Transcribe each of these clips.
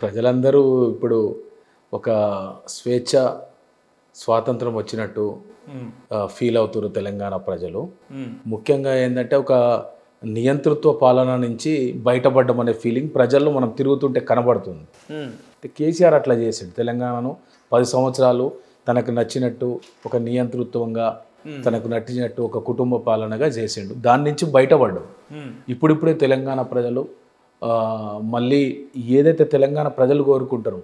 ప్రజలందరూ ఇప్పుడు ఒక స్వేచ్ఛ స్వాతంత్రం వచ్చినట్టు ఫీల్ అవుతారు తెలంగాణ ప్రజలు. ముఖ్యంగా ఏంటంటే ఒక నియంతృత్వ పాలన నుంచి బయటపడ్డం అనే ఫీలింగ్ ప్రజల్లో మనం తిరుగుతుంటే కనబడుతుంది. కేసీఆర్ అట్లా చేసాడు. తెలంగాణను 10 సంవత్సరాలు తనకు నచ్చినట్టు ఒక నియంతృత్వంగా, తనకు నచ్చినట్టు ఒక కుటుంబ పాలనగా చేసిండు. దాని నుంచి బయటపడ్డాం. ఇప్పుడిప్పుడే తెలంగాణ ప్రజలు మళ్ళీ ఏదైతే తెలంగాణ ప్రజలు కోరుకుంటారో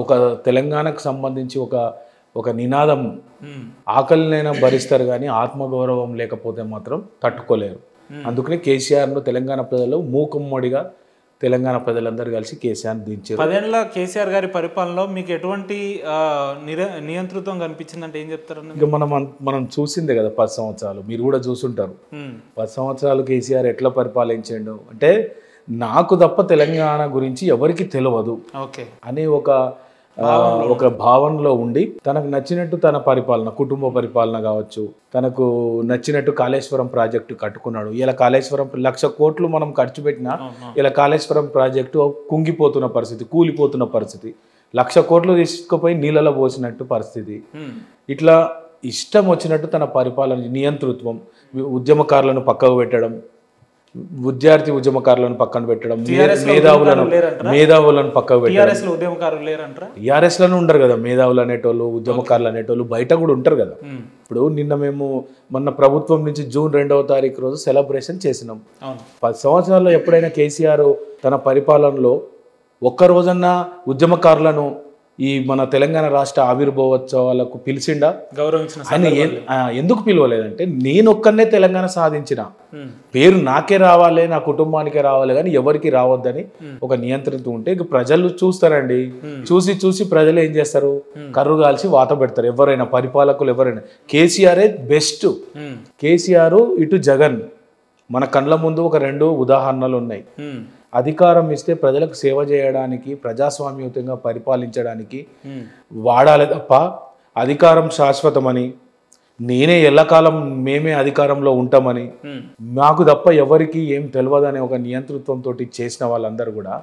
ఒక తెలంగాణకు సంబంధించి ఒక నినాదం, ఆకలినైనా భరిస్తారు కానీ ఆత్మగౌరవం లేకపోతే మాత్రం తట్టుకోలేరు. అందుకనే కేసీఆర్ను తెలంగాణ ప్రజలు మూకుమ్మడిగా తెలంగాణ ప్రజలందరూ కలిసి కేసీఆర్ని దించారు. 10 ఏళ్ల కేసీఆర్ గారి పరిపాలనలో మీకు ఎటువంటి నియంతృత్వం కనిపించిందంటే ఏం చెప్తారు? ఇక మనం చూసిందే కదా 10 సంవత్సరాలు, మీరు కూడా చూసుంటారు. 10 సంవత్సరాలు కేసీఆర్ ఎట్లా పరిపాలించాడు అంటే, నాకు తప్ప తెలంగాణ గురించి ఎవరికి తెలియదు అనే ఒక భావనలో ఉండి తనకు నచ్చినట్టు తన పరిపాలన, కుటుంబ పరిపాలన కావచ్చు, తనకు నచ్చినట్టు కాళేశ్వరం ప్రాజెక్టు కట్టుకున్నాడు. ఇలా కాళేశ్వరం 1,00,000 కోట్లు మనం ఖర్చు పెట్టినా ఇలా కాళేశ్వరం ప్రాజెక్టు కుంగిపోతున్న పరిస్థితి, కూలిపోతున్న పరిస్థితి. 1,00,000 కోట్లు తీసుకుపోయి నీళ్ళలో పోసినట్టు పరిస్థితి. ఇట్లా ఇష్టం వచ్చినట్టు తన పరిపాలన, నియంతృత్వం, ఉద్యమకారులను పక్కకు పెట్టడం, విద్యార్థి ఉద్యమకారులను పక్కన పెట్టడం, మేధావులను పక్కకు పెట్టడం. టీఆర్ఎస్ లను ఉండరు కదా మేధావులు అనేటోళ్ళు, ఉద్యమకారులు అనేటోళ్ళు బయట కూడా ఉంటారు కదా. ఇప్పుడు నిన్న మేము మొన్న ప్రభుత్వం నుంచి జూన్ 2వ తారీఖు రోజు సెలబ్రేషన్ చేసినాం. 10 సంవత్సరాల్లో ఎప్పుడైనా కేసీఆర్ తన పరిపాలనలో ఒక్క రోజన్నా ఉద్యమకారులను ఈ మన తెలంగాణ రాష్ట్ర ఆవిర్భావోత్సవాలకు పిలిచిండా? గౌరవించిన ఆయన ఎందుకు పిలవలేదంటే, నేను ఒక్కనే తెలంగాణ సాధించిన, పేరు నాకే రావాలి, నా కుటుంబానికే రావాలి, కానీ ఎవరికి రావద్దని ఒక నియంత్రణ ఉంటే ఇక ప్రజలు చూస్తారండి. చూసి ప్రజలు ఏం చేస్తారు? కర్రు కాల్చి వాత పెడతారు. ఎవరైనా పరిపాలకులు ఎవరైనా. కేసీఆరే బెస్ట్. కేసీఆర్ ఇటు జగన్, మన కళ్ళ ముందు ఒక 2 ఉదాహరణలు ఉన్నాయి. అధికారం ఇస్తే ప్రజలకు సేవ చేయడానికి, ప్రజాస్వామ్యయుతంగా పరిపాలించడానికి వాడాలి తప్ప అధికారం శాశ్వతమని, నేనే ఎల్లకాలం మేమే అధికారంలో ఉంటామని, మాకు తప్ప ఎవరికి ఏం తెలియదు అనే ఒక నియంతృత్వంతో చేసిన వాళ్ళందరూ కూడా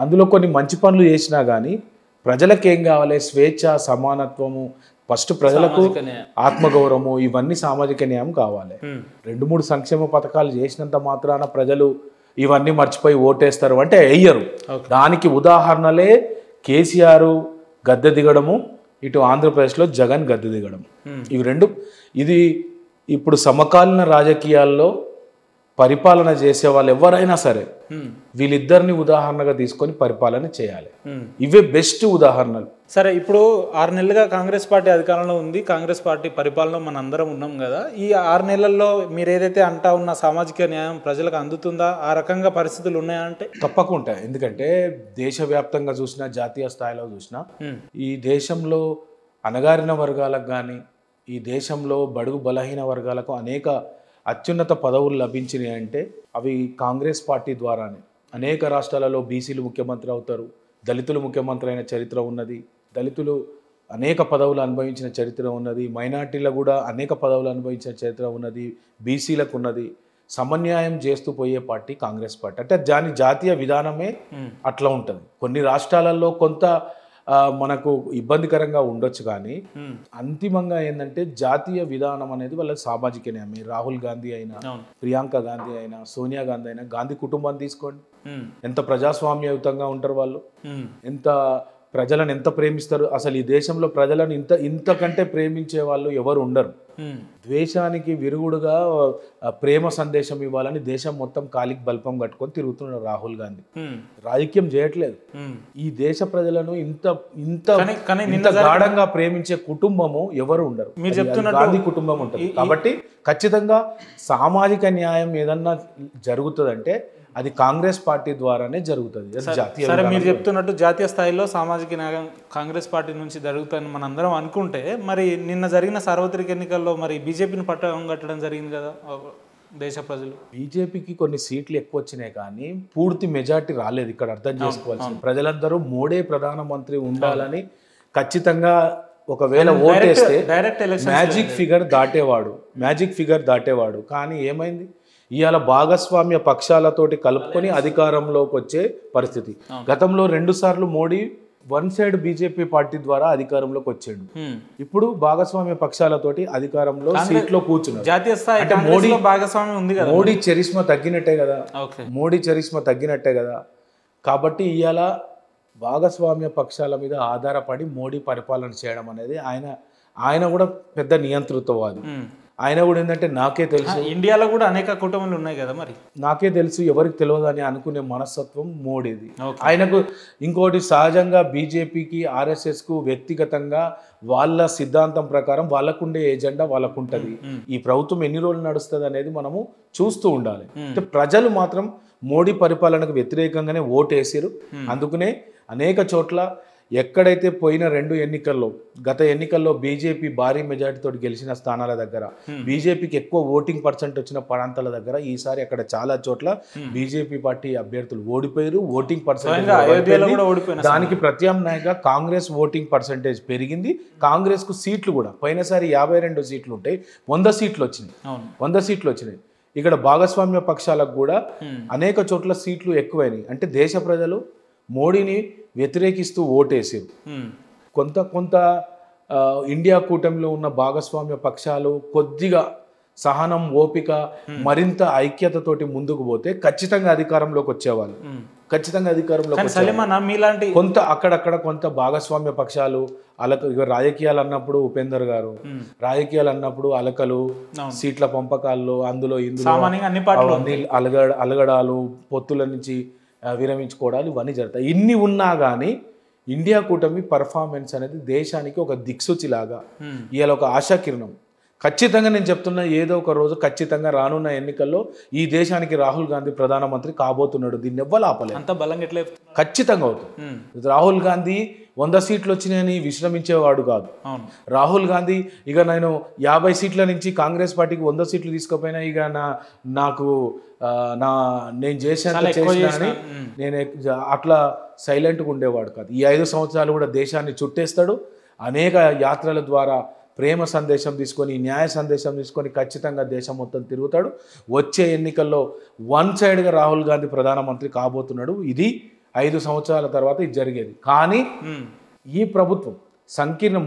అందులో కొన్ని మంచి పనులు చేసినా కానీ ప్రజలకు ఏం కావాలి? స్వేచ్ఛ, సమానత్వము, ఫస్ట్ ప్రజలకు ఆత్మగౌరవము, ఇవన్నీ సామాజిక న్యాయం కావాలి. 2-3 సంక్షేమ పథకాలు చేసినంత మాత్రాన ప్రజలు ఇవన్నీ మర్చిపోయి ఓటేస్తారు అంటే వెయ్యరు. దానికి ఉదాహరణలే కేసీఆర్ గద్దె దిగడము, ఇటు ఆంధ్రప్రదేశ్లో జగన్ గద్దె దిగడం. ఇవి 2 ఇది ఇప్పుడు సమకాలీన రాజకీయాల్లో పరిపాలన చేసే వాళ్ళు ఎవరైనా సరే వీళ్ళిద్దరిని ఉదాహరణగా తీసుకొని పరిపాలన చేయాలి. ఇవే బెస్ట్ ఉదాహరణలు. సరే, ఇప్పుడు 6 నెలలుగా కాంగ్రెస్ పార్టీ అధికారంలో ఉంది. కాంగ్రెస్ పార్టీ పరిపాలనలో మన అందరం ఉన్నాం కదా. ఈ 6 నెలల్లో మీరు ఏదైతే అంటా ఉన్న సామాజిక న్యాయం ప్రజలకు అందుతుందా? ఆ రకంగా పరిస్థితులు ఉన్నాయా అంటే? తప్పకుండా. ఎందుకంటే దేశవ్యాప్తంగా చూసినా, జాతీయ స్థాయిలో చూసినా, ఈ దేశంలో అణగారిన వర్గాలకు కానీ, ఈ దేశంలో బడుగు బలహీన వర్గాలకు అనేక అత్యున్నత పదవులు లభించినాయి అంటే అవి కాంగ్రెస్ పార్టీ ద్వారానే. అనేక రాష్ట్రాలలో బీసీలు ముఖ్యమంత్రి అవుతారు, దళితులు ముఖ్యమంత్రి అయిన చరిత్ర ఉన్నది, దళితులు అనేక పదవులు అనుభవించిన చరిత్ర ఉన్నది, మైనార్టీలకు కూడా అనేక పదవులు అనుభవించిన చరిత్ర ఉన్నది, బీసీలకు ఉన్నది. సమన్యాయం చేస్తూ పోయే పార్టీ కాంగ్రెస్ పార్టీ. అంటే దాని జాతీయ విధానమే అట్లా ఉంటుంది. కొన్ని రాష్ట్రాలలో కొంత మనకు ఇబ్బందికరంగా ఉండొచ్చు, కానీ అంతిమంగా ఏంటంటే జాతీయ విధానం అనేది వాళ్ళ సామాజిక న్యాయమే. రాహుల్ గాంధీ అయినా, ప్రియాంక గాంధీ అయినా, సోనియా గాంధీ అయినా, గాంధీ కుటుంబాన్ని తీసుకోండి, ఎంత ప్రజాస్వామ్యయుతంగా ఉంటారు వాళ్ళు, ఎంత ప్రజలను ఎంత ప్రేమిస్తారు. అసలు ఈ దేశంలో ప్రజలను ఇంతకంటే ప్రేమించే వాళ్ళు ఎవరు ఉండరు. ద్వేషానికి విరుగుడుగా ప్రేమ సందేశం ఇవ్వాలని దేశం మొత్తం కాలికి బల్పం కట్టుకొని తిరుగుతున్నారు రాహుల్ గాంధీ. రాజకీయం చేయట్లేదు. ఈ దేశ ప్రజలను ఇంత గాఢంగా ప్రేమించే కుటుంబము ఎవరు ఉండరు. మీరు చెప్తున్నట్టు గాంధీ కుటుంబం ఉంటుంది. కాబట్టి ఖచ్చితంగా సామాజిక న్యాయం ఏదన్నా జరుగుతుందంటే అది కాంగ్రెస్ పార్టీ ద్వారానే జరుగుతుంది. సరే, మీరు చెప్తున్నట్టు జాతీయ స్థాయిలో సామాజిక న్యాయం కాంగ్రెస్ పార్టీ నుంచి జరుగుతుందని మనం అందరం అనుకుంటే, మరి నిన్న జరిగిన సార్వత్రిక ఎన్నికల్లో మరి బీజేపీని పట్టం కట్టడం జరిగింది కదా దేశ ప్రజలు. బీజేపీకి కొన్ని సీట్లు ఎక్కువ వచ్చినాయి కానీ పూర్తి మెజార్టీ రాలేదు. ఇక్కడ అర్థం చేసుకోవాల్సింది, ప్రజలందరూ మోడీ ప్రధానమంత్రి ఉండాలని ఖచ్చితంగా ఒకవేళ ఓటేస్తే మ్యాజిక్ ఫిగర్ దాటేవాడు. కానీ ఏమైంది? ఇవాళ భాగస్వామ్య పక్షాలతోటి కలుపుకొని అధికారంలోకి వచ్చే పరిస్థితి. గతంలో 2 సార్లు Modi one side BJP party ద్వారా అధికారంలోకి వచ్చాడు. ఇప్పుడు భాగస్వామ్య పక్షాలతోటి అధికారంలో సీట్లో కూర్చున్నారు. జాతీయ స్థాయి అంటే మోడీ భాగస్వామ్యం ఉంది కదా, మోడీ చరిష్మా తగ్గినట్టే కదా, మోడీ చరిష్మా తగ్గినట్టే కదా. కాబట్టి ఇవాళ భాగస్వామ్య పక్షాల మీద ఆధారపడి మోడీ పరిపాలన చేయడం అనేది ఆయన కూడా పెద్ద నియంతృత్వవాది. ఆయన కూడా ఏంటంటే నాకే తెలుసు, ఇండియాలో కూడా అనేక కుటుంబాలు ఉన్నాయి కదా, మరి నాకే తెలుసు ఎవరికి తెలియదు అని అనుకునే మనస్తత్వం మోడీది. ఆయనకు ఇంకోటి సహజంగా బీజేపీకి ఆర్ఎస్ఎస్కు వ్యక్తిగతంగా వాళ్ళ సిద్ధాంతం ప్రకారం వాళ్ళకుండే ఎజెండా వాళ్ళకుంటది. ఈ ప్రభుత్వం ఎన్ని రోజులు నడుస్తుంది అనేది మనము చూస్తూ ఉండాలి. అంటే ప్రజలు మాత్రం మోడీ పరిపాలనకు వ్యతిరేకంగానే ఓటేసారు. అందుకనే అనేక చోట్ల ఎక్కడైతే పోయిన 2 ఎన్నికల్లో, గత ఎన్నికల్లో బీజేపీ భారీ మెజార్టీతో గెలిచిన స్థానాల దగ్గర, బీజేపీకి ఎక్కువ ఓటింగ్ పర్సెంట్ వచ్చిన ప్రాంతాల దగ్గర ఈసారి అక్కడ చాలా చోట్ల బీజేపీ పార్టీ అభ్యర్థులు ఓడిపోయారు. ఓటింగ్ పర్సెంటేజ్ దానికి ప్రత్యామ్నాయంగా కాంగ్రెస్ ఓటింగ్ పర్సెంటేజ్ పెరిగింది. కాంగ్రెస్ కు సీట్లు కూడా పోయినసారి 52 సీట్లు ఉంటాయి, 100 సీట్లు వచ్చినాయి. 100 సీట్లు వచ్చినాయి. ఇక్కడ భాగస్వామ్య పక్షాలకు కూడా అనేక చోట్ల సీట్లు ఎక్కువైనాయి. అంటే దేశ ప్రజలు మోడీని వ్యతిరేకిస్తూ ఓటేసారు. కొంత ఇండియా కూటమిలో ఉన్న భాగస్వామ్య పక్షాలు కొద్దిగా సహనం, ఓపిక, మరింత ఐక్యతతోటి ముందుకు పోతే ఖచ్చితంగా అధికారంలోకి వచ్చేవాళ్ళు. ఖచ్చితంగా అధికారంలోకి కొంత అక్కడక్కడ కొంత భాగస్వామ్య పక్షాలు రాజకీయాలు అన్నప్పుడు ఉపేందర్ గారు, రాజకీయాలు అన్నప్పుడు అలకలు, సీట్ల పంపకాల్లో, అందులో ఇందులో అలగడాలు, పొత్తుల నుంచి విరమించుకోవడాలు, ఇవన్నీ జరుగుతాయి. ఇన్ని ఉన్నా కానీ ఇండియా కూటమి పర్ఫార్మెన్స్ అనేది దేశానికి ఒక దిక్సూచిలాగా, ఇవాళ ఒక ఆశాకిరణం. ఖచ్చితంగా నేను చెప్తున్నా, ఏదో ఒక రోజు ఖచ్చితంగా రానున్న ఎన్నికల్లో ఈ దేశానికి రాహుల్ గాంధీ ప్రధానమంత్రి కాబోతున్నాడు. దీన్ని ఎవ్వరు ఆపలేదు. అంత బలంగా ఎట్లా ఖచ్చితంగా అవుతుంది. రాహుల్ గాంధీ 100 సీట్లు వచ్చినాయని విశ్రమించేవాడు కాదు. రాహుల్ గాంధీ ఇక నేను 50 సీట్ల నుంచి కాంగ్రెస్ పార్టీకి 100 సీట్లు తీసుకుపోయినా ఇక నేను చేశానని నేను అట్లా సైలెంట్గా ఉండేవాడు కాదు. ఈ 5 సంవత్సరాలు కూడా దేశాన్ని చుట్టేస్తాడు. అనేక యాత్రల ద్వారా ప్రేమ సందేశం తీసుకొని, న్యాయ సందేశం తీసుకొని ఖచ్చితంగా దేశం మొత్తం తిరుగుతాడు. వచ్చే ఎన్నికల్లో వన్ సైడ్గా రాహుల్ గాంధీ ప్రధానమంత్రి కాబోతున్నాడు. ఇది 5 సంవత్సరాల తర్వాత ఇది జరిగేది. కానీ ఈ ప్రభుత్వం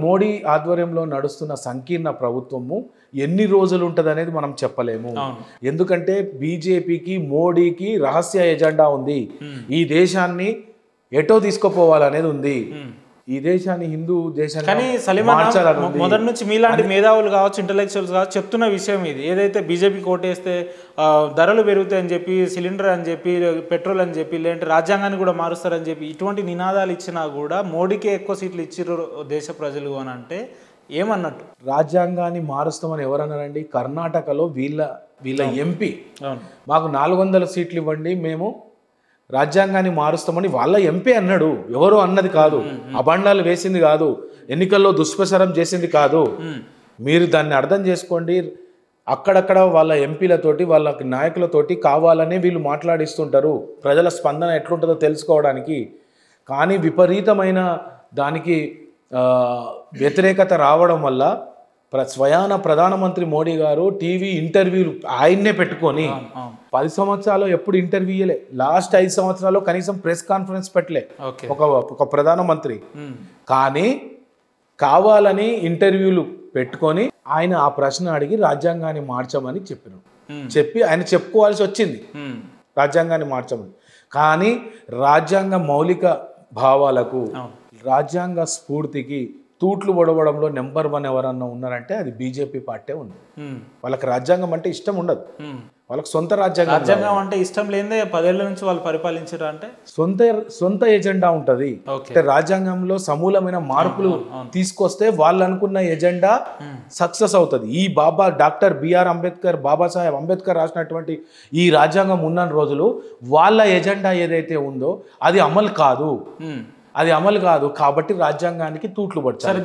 మోడీ ఆధ్వర్యంలో నడుస్తున్న సంకీర్ణ ప్రభుత్వము ఎన్ని రోజులు ఉంటుంది అనేది మనం చెప్పలేము. ఎందుకంటే బీజేపీకి, మోడీకి రహస్య ఎజెండా ఉంది. ఈ దేశాన్ని ఎటో తీసుకుపోవాలనేది ఉంది. ఈ దేశాన్ని హిందూ దేశాన్ని కానీ మొదటి నుంచి మీలాంటి మేధావులు కావచ్చు, ఇంటలెక్చువల్స్ కావచ్చు చెప్తున్న విషయం ఇది. ఏదైతే బీజేపీకి ఓటేస్తే ధరలు పెరుగుతాయని చెప్పి, సిలిండర్ అని చెప్పి, పెట్రోల్ అని చెప్పి, లేదంటే రాజ్యాంగాన్ని కూడా మారుస్తారని చెప్పి ఇటువంటి నినాదాలు ఇచ్చినా కూడా మోడీకే ఎక్కువ సీట్లు ఇచ్చిర్రు దేశ ప్రజలు అని అంటే ఏమన్నట్టు? రాజ్యాంగాన్ని మారుస్తామని ఎవరన్నారండి? కర్ణాటకలో వీళ్ళ ఎంపీ మాకు 400 సీట్లు ఇవ్వండి, మేము రాజ్యాంగాన్ని మారుస్తామని వాళ్ళ ఎంపీ అన్నాడు. ఎవరు అన్నది కాదు, అభండాలు వేసింది కాదు, ఎన్నికల్లో దుష్ప్రచారం చేసింది కాదు. మీరు దాన్ని అర్థం చేసుకోండి. అక్కడక్కడ వాళ్ళ ఎంపీలతోటి, వాళ్ళ నాయకులతోటి కావాలని వీళ్ళు మాట్లాడిస్తుంటారు ప్రజల స్పందన ఎట్లుంటుందో తెలుసుకోవడానికి. కానీ విపరీతమైన దానికి వ్యతిరేకత రావడం వల్ల స్వయాన ప్రధానమంత్రి మోడీ గారు టీవీ ఇంటర్వ్యూలు ఆయన్నే పెట్టుకొని 10 సంవత్సరాలు ఎప్పుడు ఇంటర్వ్యూ ఇయ్యలే. లాస్ట్ 5 సంవత్సరాలు కనీసం ప్రెస్ కాన్ఫరెన్స్ పెట్టలే ఒక ప్రధానమంత్రి. కానీ కావాలని ఇంటర్వ్యూలు పెట్టుకొని ఆయన ఆ ప్రశ్న అడిగి రాజ్యాంగాన్ని మార్చమని చెప్పి ఆయన చెప్పుకోవాల్సి వచ్చింది రాజ్యాంగాన్ని మార్చమని. కానీ రాజ్యాంగ మౌలిక భావాలకు, రాజ్యాంగ స్ఫూర్తికి తూట్లు పొడవడంలో నెంబర్ 1 ఎవరన్నా ఉన్నారంటే అది బీజేపీ పార్టీ ఉంది. వాళ్ళకి రాజ్యాంగం అంటే ఇష్టం ఉండదు. వాళ్ళకి సొంత రాజ్యాంగం అంటే ఇష్టం లేదే 10 ఏళ్ల నుంచి వాళ్ళు పరిపాలించారు. అంటే సొంత ఎజెండా ఉంటది. అంటే రాజ్యాంగంలో సమూలమైన మార్పులు తీసుకొస్తే వాళ్ళు అనుకున్న ఎజెండా సక్సెస్ అవుతుంది. ఈ డాక్టర్ బిఆర్ అంబేద్కర్, బాబాసాహెబ్ అంబేద్కర్ రాసినటువంటి ఈ రాజ్యాంగం ఉన్న రోజులు వాళ్ళ ఎజెండా ఏదైతే ఉందో అది అమలు కాదు. కాబట్టి రాజ్యాంగానికి తూట్లు పడతారు.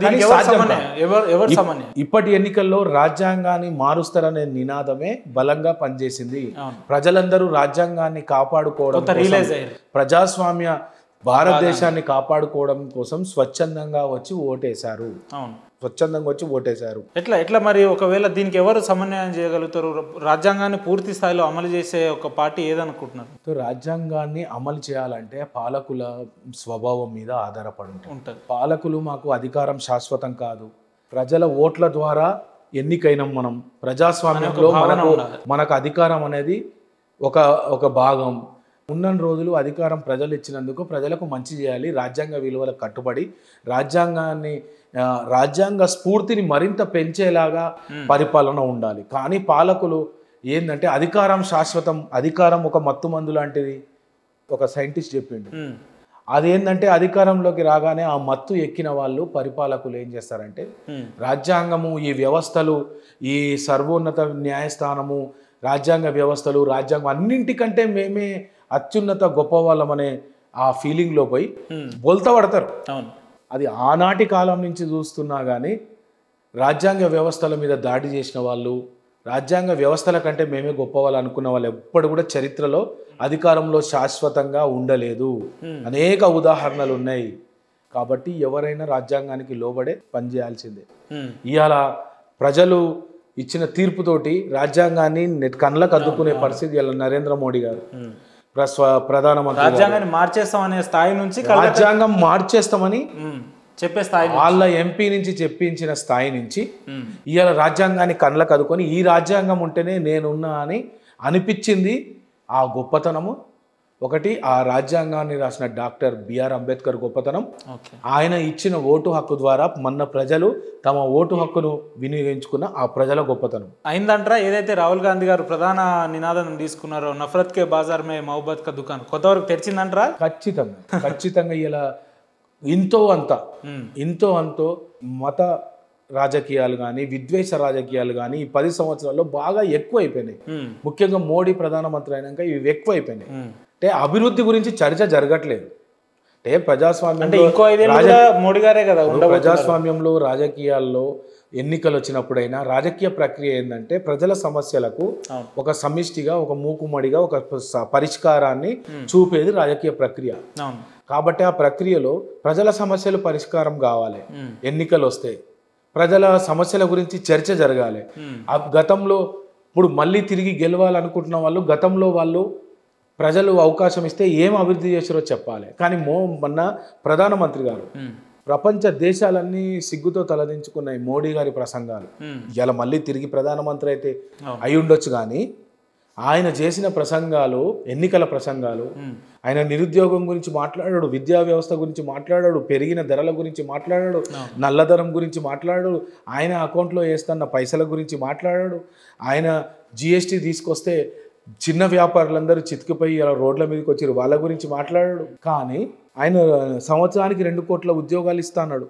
ఇప్పటి ఎన్నికల్లో రాజ్యాంగాన్ని మారుస్తారనే నినాదమే బలంగా పనిచేసింది. ప్రజలందరూ రాజ్యాంగాన్ని కాపాడుకోవడం, ప్రజాస్వామ్య భారతదేశాన్ని కాపాడుకోవడం కోసం స్వచ్ఛందంగా వచ్చి ఓటేశారు. స్వచ్ఛందంగా వచ్చి ఓటేశారు. ఎట్లా మరి ఒకవేళ దీనికి ఎవరు సమన్వయం చేయగలుగుతారు? రాజ్యాంగాన్ని పూర్తి స్థాయిలో అమలు చేసే ఒక పార్టీ ఏదనుకుంటున్నారు? రాజ్యాంగాన్ని అమలు చేయాలంటే పాలకుల స్వభావం మీద ఆధారపడి ఉంటుంది. పాలకులు మాకు అధికారం శాశ్వతం కాదు, ప్రజల ఓట్ల ద్వారా ఎన్నికైన మనం, ప్రజాస్వామ్యంలో మనకు అధికారం అనేది ఒక భాగం. ఉన్న రోజులు అధికారం ప్రజలు ఇచ్చినందుకు ప్రజలకు మంచి చేయాలి, రాజ్యాంగ విలువలకు కట్టుబడి రాజ్యాంగ స్ఫూర్తిని మరింత పెంచేలాగా పరిపాలన ఉండాలి. కానీ పాలకులు ఏంటంటే అధికారం శాశ్వతం, అధికారం ఒక మత్తుమందు లాంటిది ఒక సైంటిస్ట్ చెప్పిండు. అదేంటంటే అధికారంలోకి రాగానే ఆ మత్తు ఎక్కిన వాళ్ళు పరిపాలకులు ఏం చేస్తారంటే రాజ్యాంగము, ఈ వ్యవస్థలు, ఈ సర్వోన్నత న్యాయస్థానము, రాజ్యాంగ వ్యవస్థలు, రాజ్యాంగం అన్నింటికంటే మేమే అత్యున్నత గొప్ప వాళ్ళమనే ఆ ఫీలింగ్లో పోయి బొల్తా పడతారు. అది ఆనాటి కాలం నుంచి చూస్తున్నా కానీ రాజ్యాంగ వ్యవస్థల మీద దాడి చేసిన వాళ్ళు, రాజ్యాంగ వ్యవస్థల కంటే మేమే గొప్ప వాళ్ళు అనుకున్న వాళ్ళు ఎప్పుడు కూడా చరిత్రలో అధికారంలో శాశ్వతంగా ఉండలేదు. అనేక ఉదాహరణలు ఉన్నాయి. కాబట్టి ఎవరైనా రాజ్యాంగానికి లోబడే పనిచేయాల్సిందే. ఇవాళ ప్రజలు ఇచ్చిన తీర్పుతోటి రాజ్యాంగాన్ని కళ్ళకు అద్దుకునే పరిస్థితి ఇలా నరేంద్ర మోడీ గారు ప్రధానమంత్రి రాజ్యాంగాన్ని మార్చేస్తామనే స్థాయి నుంచి రాజ్యాంగం మార్చేస్తామని చెప్పే స్థాయి, వాళ్ళ ఎంపీ నుంచి చెప్పించిన స్థాయి నుంచి ఇవాళ రాజ్యాంగాన్ని కళ్ళకు అద్దుకొని ఈ రాజ్యాంగం ఉంటేనే నేనున్నా అని అనిపించింది. ఆ గొప్పతనము ఒకటి, ఆ రాజ్యాంగాన్ని రాసిన డాక్టర్ బిఆర్ అంబేద్కర్ గొప్పతనం. ఆయన ఇచ్చిన ఓటు హక్కు ద్వారా మన ప్రజలు తమ ఓటు హక్కును వినియోగించుకున్న ఆ ప్రజల గొప్పతనం అయిందంటారా? ఏదైతే రాహుల్ గాంధీ గారు ప్రధాన నినాదం తీసుకున్నారో నఫరత్ కే బాజార్ మే మహబూబత్ కా దుకాన్ కొంతవరకు తెరిచిందంటారా? ఖచ్చితంగా ఇలా ఇంతో అంతో మత రాజకీయాలు కానీ విద్వేష రాజకీయాలు కానీ ఈ 10 సంవత్సరాల్లో బాగా ఎక్కువ అయిపోయినాయి. ముఖ్యంగా మోడీ ప్రధానమంత్రి అయినాక ఇవి ఎక్కువ అయిపోయినాయి. అంటే అభివృద్ధి గురించి చర్చ జరగట్లేదు. అంటే ప్రజాస్వామ్యంలో రాజకీయాల్లో ఎన్నికలు వచ్చినప్పుడైనా రాజకీయ ప్రక్రియ ఏంటంటే ప్రజల సమస్యలకు ఒక సమిష్టిగా, ఒక మూకుమ్మడిగా ఒక పరిష్కారాన్ని చూపేది రాజకీయ ప్రక్రియ. కాబట్టి ఆ ప్రక్రియలో ప్రజల సమస్యలు పరిష్కారం కావాలి. ఎన్నికలు వస్తే ప్రజల సమస్యల గురించి చర్చ జరగాలి. గతంలో ఇప్పుడు మళ్ళీ తిరిగి గెలవాలనుకుంటున్న వాళ్ళు గతంలో వాళ్ళు ప్రజలు అవకాశం ఇస్తే ఏం అభివృద్ధి చేసారో చెప్పాలి. కానీ మొన్న ప్రధానమంత్రి గారు ప్రపంచ దేశాలన్నీ సిగ్గుతో తలదించుకున్నాయి మోడీ గారి ప్రసంగాలు. ఇలా మళ్ళీ తిరిగి ప్రధానమంత్రి అయితే అయి ఉండొచ్చు, కానీ ఆయన చేసిన ప్రసంగాలు, ఎన్నికల ప్రసంగాలు, ఆయన నిరుద్యోగం గురించి మాట్లాడాడు, విద్యా వ్యవస్థ గురించి మాట్లాడాడు, పెరిగిన ధరల గురించి మాట్లాడాడు, నల్లధనం గురించి మాట్లాడాడు, ఆయన అకౌంట్లో వేస్తున్న పైసల గురించి మాట్లాడాడు, ఆయన జిఎస్టీ తీసుకొస్తే చిన్న వ్యాపారులందరూ చితికిపోయి ఇలా రోడ్ల మీదకి వచ్చారు, వాళ్ళ గురించి మాట్లాడాడు. కానీ ఆయన సంవత్సరానికి 2 కోట్ల ఉద్యోగాలు ఇస్తాడు.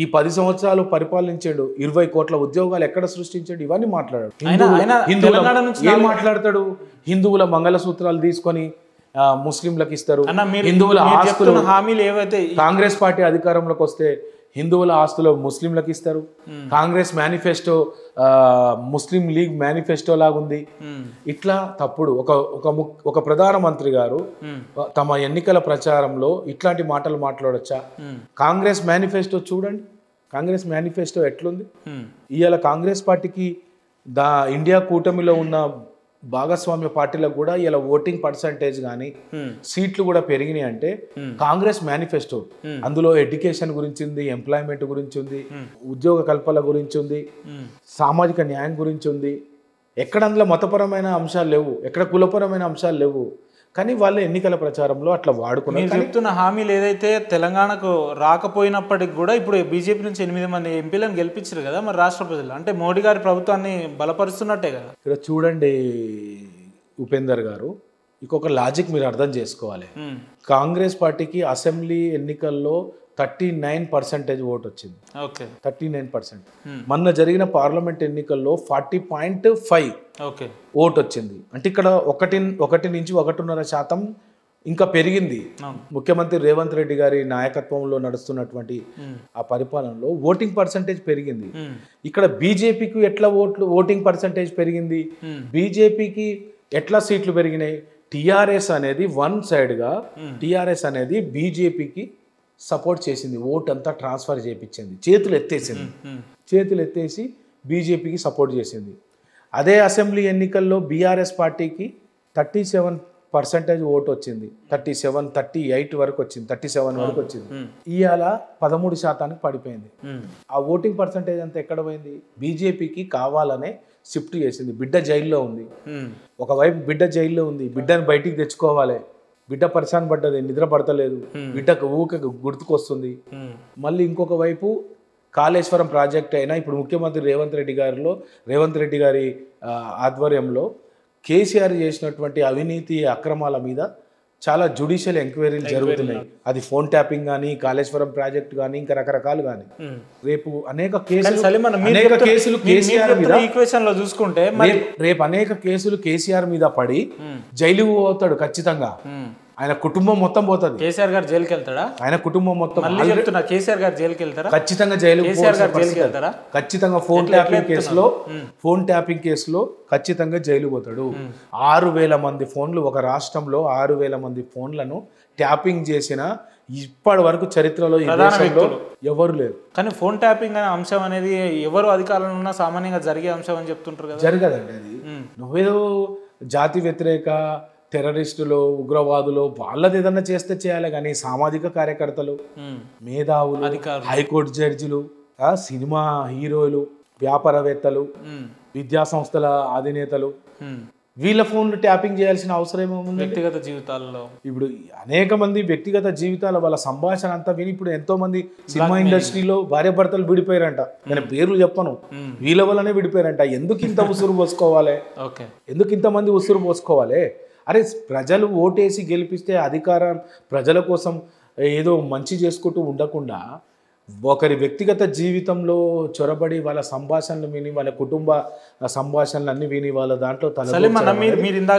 ఈ 10 సంవత్సరాలు పరిపాలించాడు, 20 కోట్ల ఉద్యోగాలు ఎక్కడ సృష్టించాడు, ఇవన్నీ మాట్లాడాడు. ఏం మాట్లాడతాడు? హిందువుల మంగళసూత్రాలు తీసుకొని ముస్లింలకు ఇస్తారు, హిందువుల ఆస్తులు హామీలు ఏవైతే కాంగ్రెస్ పార్టీ అధికారంలోకి వస్తే హిందువుల ఆస్తులు ముస్లింలకు ఇస్తారు. కాంగ్రెస్ మేనిఫెస్టో ముస్లిం లీగ్ మేనిఫెస్టో లాగుంది. ఇట్లా తప్పుడు ఒక ప్రధానమంత్రి గారు తమ ఎన్నికల ప్రచారంలో ఇట్లాంటి మాటలు మాట్లాడొచ్చా? కాంగ్రెస్ మేనిఫెస్టో చూడండి, కాంగ్రెస్ మేనిఫెస్టో ఎట్లుంది. ఇవాళ కాంగ్రెస్ పార్టీకి ఇండియా కూటమిలో ఉన్న భాగస్వామ్య పార్టీలకు కూడా ఇలా ఓటింగ్ పర్సంటేజ్ కానీ సీట్లు కూడా పెరిగినాయి అంటే కాంగ్రెస్ మేనిఫెస్టో. అందులో ఎడ్యుకేషన్ గురించి ఉంది, ఎంప్లాయ్మెంట్ గురించి ఉంది, ఉద్యోగ కల్పన గురించి ఉంది, సామాజిక న్యాయం గురించి ఉంది. ఎక్కడ అందులో మతపరమైన అంశాలు లేవు, ఎక్కడ కులపరమైన అంశాలు లేవు. కానీ వాళ్ళు ఎన్నికల ప్రచారంలో అట్లా వాడుకున్నారు. చెప్తున్న హామీలు ఏదైతే తెలంగాణకు రాకపోయినప్పటికి కూడా ఇప్పుడు బీజేపీ నుంచి 8 మంది ఎంపీలను గెలిపించారు కదా మరి రాష్ట్ర ప్రజలు, అంటే మోడీ గారి ప్రభుత్వాన్ని బలపరుస్తున్నట్టే కదా. ఇక్కడ చూడండి ఉపేందర్ గారు, ఇంకొక లాజిక్ మీరు అర్థం చేసుకోవాలి. కాంగ్రెస్ పార్టీకి అసెంబ్లీ ఎన్నికల్లో 39% ఓటు వచ్చింది. 39%. మొన్న జరిగిన పార్లమెంట్ ఎన్నికల్లో 40.5 ఓటు వచ్చింది. అంటే ఇక్కడ 1 నుంచి 1.5% ఇంకా పెరిగింది. ముఖ్యమంత్రి రేవంత్ రెడ్డి గారి నాయకత్వంలో నడుస్తున్నటువంటి ఆ పరిపాలనలో ఓటింగ్ పర్సంటేజ్ పెరిగింది. ఇక్కడ బీజేపీకి ఎట్లా ఓటింగ్ పర్సంటేజ్ పెరిగింది, బీజేపీకి ఎట్లా సీట్లు పెరిగినాయి? టీఆర్ఎస్ అనేది వన్ సైడ్గా టీఆర్ఎస్ అనేది బీజేపీకి సపోర్ట్ చేసింది, ఓట్ అంతా ట్రాన్స్ఫర్ చేయించింది, చేతులు ఎత్తేసి బీజేపీకి సపోర్ట్ చేసింది. అదే అసెంబ్లీ ఎన్నికల్లో బీఆర్ఎస్ పార్టీకి 37% ఓటు వచ్చింది, 38 వరకు వచ్చింది, 37 వరకు వచ్చింది. ఇవాళ 13% పడిపోయింది. ఆ ఓటింగ్ పర్సంటేజ్ అంతా ఎక్కడ పోయింది? బీజేపీకి కావాలనే షిఫ్ట్ చేసింది. బిడ్డ జైల్లో ఉంది, ఒకవైపు బిడ్డ జైల్లో ఉంది, బిడ్డను బయటికి తెచ్చుకోవాలి, బిడ్డ పరిశాన్ పడ్డది, నిద్ర పడతలేదు, బిడ్డకు ఊక గుర్తుకొస్తుంది. మళ్ళీ ఇంకొక వైపు కాళేశ్వరం ప్రాజెక్ట్ అయినా ఇప్పుడు ముఖ్యమంత్రి రేవంత్ రెడ్డి గారి ఆధ్వర్యంలో కేసీఆర్ చేసినటువంటి అవినీతి అక్రమాల మీద చాలా జ్యుడిషియల్ ఎంక్వైరీలు జరుగుతున్నాయి. అది ఫోన్ ట్యాపింగ్ కానీ, కాళేశ్వరం ప్రాజెక్ట్ కానీ, ఇంకా రకరకాలు కానీ. రేపు అనేక కేసులు కేసీఆర్ మీద చూసుకుంటే రేపు అనేక కేసులు కేసీఆర్ మీద పడి జైలుకు పోతాడు ఖచ్చితంగా. ఆయన కుటుంబం మొత్తం పోతుంది. కేసీఆర్ గారు జైలుకి వెళ్తాడా? ఆయన కుటుంబం మొత్తం కేసీఆర్ గారు జైలుకి వెళ్తారా? ఖచ్చితంగా జైలుకి వెళ్తారా? ఖచ్చితంగా ఫోన్ ట్యాపింగ్ కేసులో ఖచ్చితంగా జైలు పోతాడు. 6,000 మంది ఫోన్లు, ఒక రాష్ట్రంలో 6,000 మంది ఫోన్లను ట్యాపింగ్ చేసిన ఇప్పటి వరకు చరిత్రలో ఈ దేశంలో ఎవరు లేరు. కానీ ఫోన్ ట్యాపింగ్ అనే అంశం అనేది ఎవరు అధికారంలో ఉన్నా సామాన్యంగా జరిగే అంశం అని చెప్తుంటారు కదా. జరగదండి అది. నువ్వేదో జాతి వ్యతిరేక టెర్రరిస్టులు, ఉగ్రవాదులు వాళ్ళది ఏదన్నా చేస్తే చేయాలి, కానీ సామాజిక కార్యకర్తలు, మేధావులు, హైకోర్టు జడ్జిలు, సినిమా హీరోలు, వ్యాపారవేత్తలు, విద్యా సంస్థల అధినేతలు, వీళ్ళ ఫోన్లు ట్యాపింగ్ చేయాల్సిన అవసరం ఏముంది? వ్యక్తిగత జీవితాల్లో ఇప్పుడు అనేక మంది వ్యక్తిగత జీవితాల వాళ్ళ సంభాషణ అంతా విని ఇప్పుడు ఎంతో మంది సినిమా ఇండస్ట్రీలో భార్యాభర్తలు విడిపోయారంట. నేను పేర్లు చెప్పను, వీళ్ళ వల్లనే విడిపోయారంట. ఎందుకు ఇంత ఉసురు పోసుకోవాలి? ఎందుకు ఇంతమంది ఉసురు పోసుకోవాలి? అరే, ప్రజలు ఓటేసి గెలిపిస్తే అధికారం ప్రజల కోసం ఏదో మంచి చేసుకుంటూ ఉండకుండా ఒకరి వ్యక్తిగత జీవితంలో చొరబడి వాళ్ళ సంభాషణలు విని, వాళ్ళ కుటుంబ సంభాషణలు అన్ని విని వాళ్ళ దాంట్లో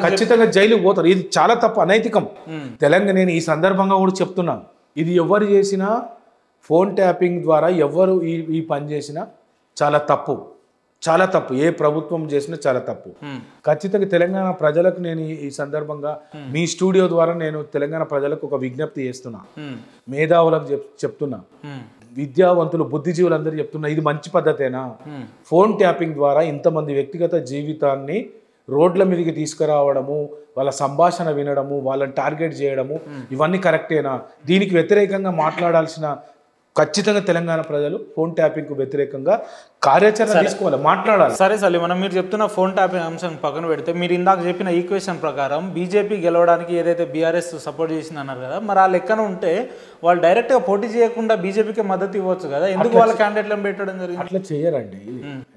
ఖచ్చితంగా జైలుకు పోతారు. ఇది చాలా తప్పు, అనైతికం. తెలంగాణ నేను ఈ సందర్భంగా కూడా చెప్తున్నాను, ఇది ఎవరు చేసినా ఫోన్ ట్యాపింగ్ ద్వారా ఎవరు ఈ పని చేసినా చాలా తప్పు, చాలా తప్పు. ఏ ప్రభుత్వం చేసినా చాలా తప్పు. ఖచ్చితంగా తెలంగాణ ప్రజలకు నేను ఈ సందర్భంగా మీ స్టూడియో ద్వారా నేను తెలంగాణ ప్రజలకు ఒక విజ్ఞప్తి చేస్తున్నా, మేధావులకు చెప్తున్నా, విద్యావంతులు, బుద్ధిజీవులందరూ చెప్తున్నా, ఇది మంచి పద్ధతేనా? ఫోన్ ట్యాపింగ్ ద్వారా ఇంతమంది వ్యక్తిగత జీవితాన్ని రోడ్ల మీదకి తీసుకురావడము, వాళ్ళ సంభాషణ వినడము, వాళ్ళని టార్గెట్ చేయడము, ఇవన్నీ కరెక్టేనా? దీనికి వ్యతిరేకంగా మాట్లాడాల్సిన ఖచ్చితంగా తెలంగాణ ప్రజలు ఫోన్ ట్యాపింగ్ కు వ్యతిరేకంగా కార్యాచరణ తీసుకోవాలి, మాట్లాడాలి. సరే సలీం, మీరు చెప్తున్న ఫోన్ ట్యాపింగ్ అంశం పక్కన పెడితే, మీరు ఇందాక చెప్పిన ఈక్వేషన్ ప్రకారం బీజేపీ గెలవడానికి ఏదైతే బీఆర్ఎస్ సపోర్ట్ చేసింది అన్నారు కదా, మరి ఆ లెక్కన ఉంటే వాళ్ళు డైరెక్ట్గా పోటీ చేయకుండా బీజేపీకి మద్దతు ఇవ్వచ్చు కదా, ఎందుకు వాళ్ళ క్యాండిడేట్లను పెట్టడం జరిగింది? అట్లా చేయరండి,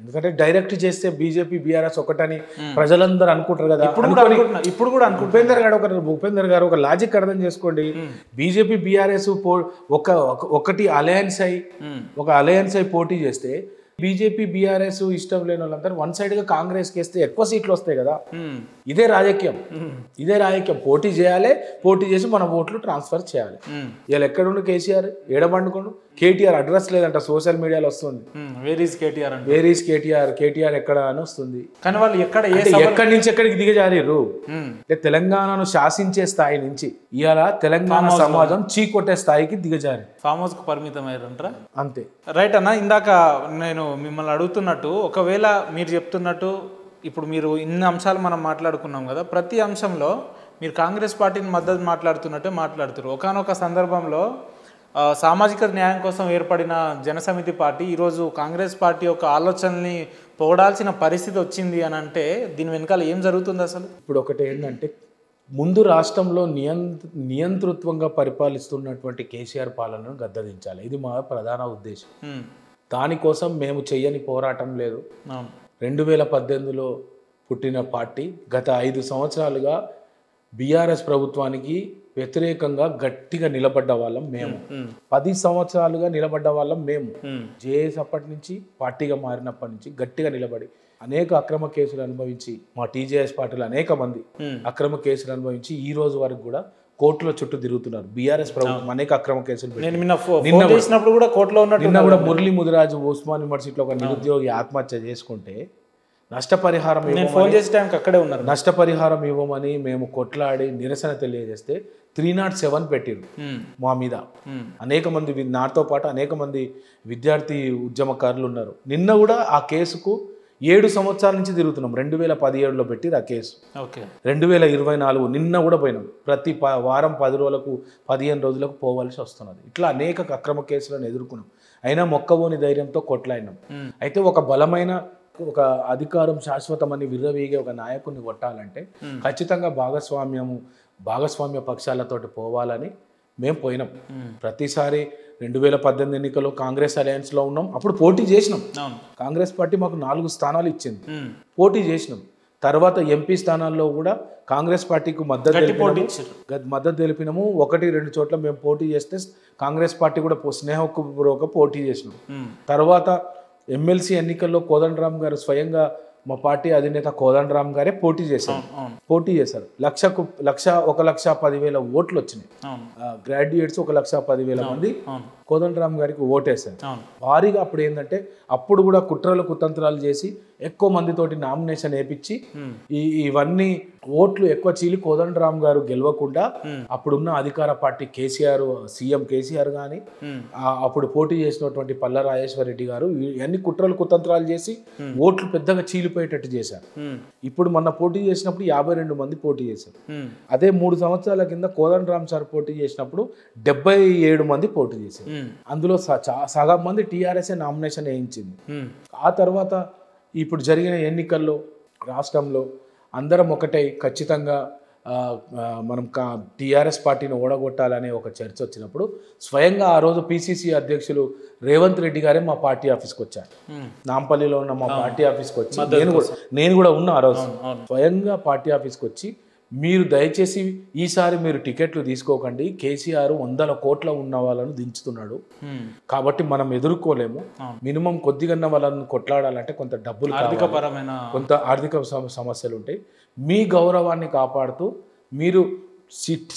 ఎందుకంటే డైరెక్ట్ చేస్తే బీజేపీ బీఆర్ఎస్ ఒకటని ప్రజలందరూ అనుకుంటారు కదా. ఇప్పుడు కూడా ఉపేందర్ గారు ఒక లాజిక్ అర్థం చేసుకోండి. బీజేపీ బీఆర్ఎస్ ఒకటి అలయన్స్ అయి పోటీ చేస్తే బీజేపీ బీఆర్ఎస్ ఇష్టం లేని వాళ్ళందరూ వన్ సైడ్ గా కాంగ్రెస్ కి వేస్తే ఎక్కువ సీట్లు వస్తాయి కదా. ఇదే రాజకీయం. పోటీ చేయాలి, పోటీ చేసి మన ఓట్లు ట్రాన్స్ఫర్ చేయాలి. ఇలా ఎక్కడుండు కేసీఆర్, ఏడబండుకోండు. కేటీఆర్ అడ్రస్ లేదంట, సోషల్ మీడియాలో వస్తుంది. వేర్ ఈస్ కేటీఆర్ ఎక్కడ అని వస్తుంది. కానీ వాళ్ళు ఎక్కడి నుంచి ఎక్కడికి దిగజారు? తెలంగాణను శాసించే స్థాయి నుంచి ఇవాళ తెలంగాణ సమాజం చీకొట్టే స్థాయికి దిగజారి ఫామ్ హౌస్ కు పరిమితం అయ్యారంటారా? అంతే. రైట్ అన్న, ఇందాక నేను మిమ్మల్ని అడుగుతున్నట్టు, ఒకవేళ మీరు చెప్తున్నట్టు ఇప్పుడు మీరు ఇన్ని అంశాలు మనం మాట్లాడుకున్నాం కదా, ప్రతి అంశంలో మీరు కాంగ్రెస్ పార్టీని మద్దతు మాట్లాడుతున్నట్టే మాట్లాడుతారు. ఒకానొక సందర్భంలో సామాజిక న్యాయం కోసం ఏర్పడిన జనసమితి పార్టీ ఈరోజు కాంగ్రెస్ పార్టీ యొక్క ఆలోచనల్ని పొగడాల్సిన పరిస్థితి వచ్చింది అని అంటే దీని వెనకాల ఏం జరుగుతుంది అసలు? ఇప్పుడు ఒకటి ఏంటంటే, ముందు రాష్ట్రంలో నియంతృత్వంగా పరిపాలిస్తున్నటువంటి కేసీఆర్ పాలనను గద్దదించాలి. ఇది మా ప్రధాన ఉద్దేశం. దానికోసం మేము చెయ్యని పోరాటం లేదు. 2018లో పుట్టిన పార్టీ గత 5 సంవత్సరాలుగా బీఆర్ఎస్ ప్రభుత్వానికి వ్యతిరేకంగా గట్టిగా నిలబడ్డ వాళ్ళం మేము. 10 సంవత్సరాలుగా నిలబడ్డ వాళ్ళం మేము. జేఎస్ అప్పటి నుంచి పార్టీగా మారినప్పటి నుంచి గట్టిగా నిలబడి అనేక అక్రమ కేసులు అనుభవించి, మా టీజేఎస్ పార్టీలు అనేక మంది అక్రమ కేసులు అనుభవించి ఈ రోజు వరకు కూడా కోర్టుల చుట్టూ తిరుగుతున్నారు. బీఆర్ఎస్ ప్రభుత్వం అనేక అక్రమ కేసులు నిన్న కూడా మురళీ ముదిరాజు ఉస్మాన్ యూనివర్సిటీలో ఒక నిరుద్యోగి ఆత్మహత్య చేసుకుంటే నష్టపరిహారం నేను ఫోన్ చేసే టైంకి అక్కడే ఉన్నారు. నష్టపరిహారం ఇవ్వమని మేము కొట్లాడి నిరసన తెలియజేస్తే 307 పెట్టిరు మా మీద. అనేక మంది నాతో పాటు అనేక మంది విద్యార్థి ఉద్యమకారులు ఉన్నారు. నిన్న కూడా ఆ కేసుకు 7 సంవత్సరాల నుంచి తిరుగుతున్నాం. 2017లో పెట్టిరు ఆ కేసు. 2024 నిన్న కూడా పోయినాం. ప్రతి వారం 10 రోజులకు 15 రోజులకు పోవాల్సి వస్తున్నది. ఇట్లా అనేక అక్రమ కేసులను ఎదుర్కొన్నాం. అయినా మొక్కవోని ధైర్యంతో కొట్లాడినాం. అయితే ఒక బలమైన ఒక అధికారం శాశ్వతమని విర్రవీగే ఒక నాయకుడిని కొట్టాలంటే ఖచ్చితంగా భాగస్వామ్య పక్షాలతోటి పోవాలని మేము పోయినాం. ప్రతిసారి 2018 ఎన్నికల్లో కాంగ్రెస్ అలయన్స్లో ఉన్నాం. అప్పుడు పోటీ చేసినాం. కాంగ్రెస్ పార్టీ మాకు 4 స్థానాలు ఇచ్చింది. పోటీ చేసినాం. తర్వాత ఎంపీ స్థానాల్లో కూడా కాంగ్రెస్ పార్టీకి మద్దతు తెలిపినాము. 1-2 చోట్ల మేము పోటీ చేస్తే కాంగ్రెస్ పార్టీ కూడా స్నేహపూర్వక పోటీ చేసినాం. తర్వాత ఎమ్మెల్సీ ఎన్నికల్లో కోదండరామ్ గారు స్వయంగా మా పార్టీ అధినేత కోదండరామ్ గారే పోటీ చేశారు. 1,10,000 ఓట్లు వచ్చినాయి. గ్రాడ్యుయేట్స్ 1,10,000 మంది కోదండరామ్ గారికి ఓటేశారు భారీగా. అప్పుడు ఏంటంటే అప్పుడు కూడా కుట్రలు కుతంత్రాలు చేసి ఎక్కువ మందితోటి నామినేషన్ వేయించి ఇవన్నీ ఓట్లు ఎక్కువ చీలి కోదండరామ్ గారు గెలవకుండా అప్పుడున్న అధికార పార్టీ సీఎం కేసీఆర్ కానీ అప్పుడు పోటీ చేసినటువంటి పల్ల రాజేశ్వర రెడ్డి గారు ఇవన్నీ కుట్రలు కుతంత్రాలు చేసి ఓట్లు పెద్దగా చీలిపోయేటట్టు చేశారు. ఇప్పుడు మొన్న పోటీ చేసినప్పుడు 52 మంది పోటీ చేశారు. అదే 3 సంవత్సరాల కింద కోదండరామ్ సార్ పోటీ చేసినప్పుడు 77 మంది పోటీ చేశారు. అందులో సగం మంది టీఆర్ఎస్ నామినేషన్ వేయించింది. ఆ తర్వాత ఇప్పుడు జరిగిన ఎన్నికల్లో రాష్ట్రంలో అందరం ఒకటై ఖచ్చితంగా మనం టీఆర్ఎస్ పార్టీని ఓడగొట్టాలనే ఒక చర్చ వచ్చినప్పుడు స్వయంగా ఆ రోజు పిసిసి అధ్యక్షులు రేవంత్ రెడ్డి గారే మా పార్టీ ఆఫీస్కి వచ్చారు. నాంపల్లిలో ఉన్న మా పార్టీ ఆఫీస్కి వచ్చి నేను కూడా ఉన్నా ఆ రోజు. స్వయంగా పార్టీ ఆఫీస్కి వచ్చి మీరు దయచేసి ఈసారి మీరు టికెట్లు తీసుకోకండి, కేసీఆర్ 100 కోట్ల ఉన్న వాళ్ళను దించుతున్నాడు కాబట్టి మనం ఎదుర్కోలేము, మినిమం కొద్దిగా వాళ్ళని కొట్లాడాలంటే కొంత డబ్బులు కొంత ఆర్థిక సమస్యలు ఉంటాయి, మీ గౌరవాన్ని కాపాడుతూ మీరు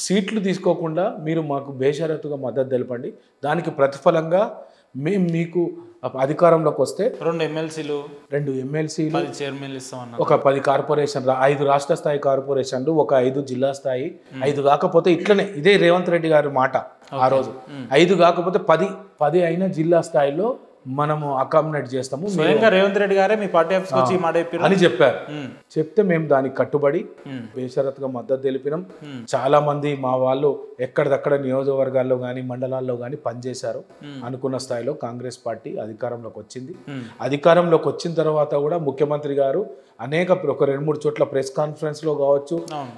సీట్లు తీసుకోకుండా మీరు మాకు బేషరతుగా మద్దతు తెలపండి, దానికి ప్రతిఫలంగా మేము మీకు అధికారంలోకి వస్తే 2 ఎమ్మెల్సీలు 10 చైర్మన్లు ఇస్తామన్నారు. ఒక 10 కార్పొరేషన్ 5 రాష్ట్ర స్థాయి కార్పొరేషన్లు, ఒక 5 జిల్లా స్థాయి, 5 కాకపోతే ఇట్లనే ఇదే రేవంత్ రెడ్డి గారి మాట ఆ రోజు 5 కాకపోతే 10 అయిన జిల్లా స్థాయిలో మనము అకామిడేట్ చేస్తాము. రేవంత్ రెడ్డి గారే మీ పార్టీ ఆఫీస్కి వచ్చి మాట అని చెప్పారు. చెప్తే మేము దానికి కట్టుబడి బేషరతుగా మద్దతు తెలిపినాం. చాలా మంది మా వాళ్ళు ఎక్కడిదక్కడ నియోజకవర్గాల్లో కానీ మండలాల్లో కానీ పనిచేశారు. అనుకున్న స్థాయిలో కాంగ్రెస్ పార్టీ అధికారంలోకి వచ్చింది. అధికారంలోకి వచ్చిన తర్వాత కూడా ముఖ్యమంత్రి గారు ఒక 2-3 చోట్ల ప్రెస్ కాన్ఫరెన్స్ లో కావచ్చు,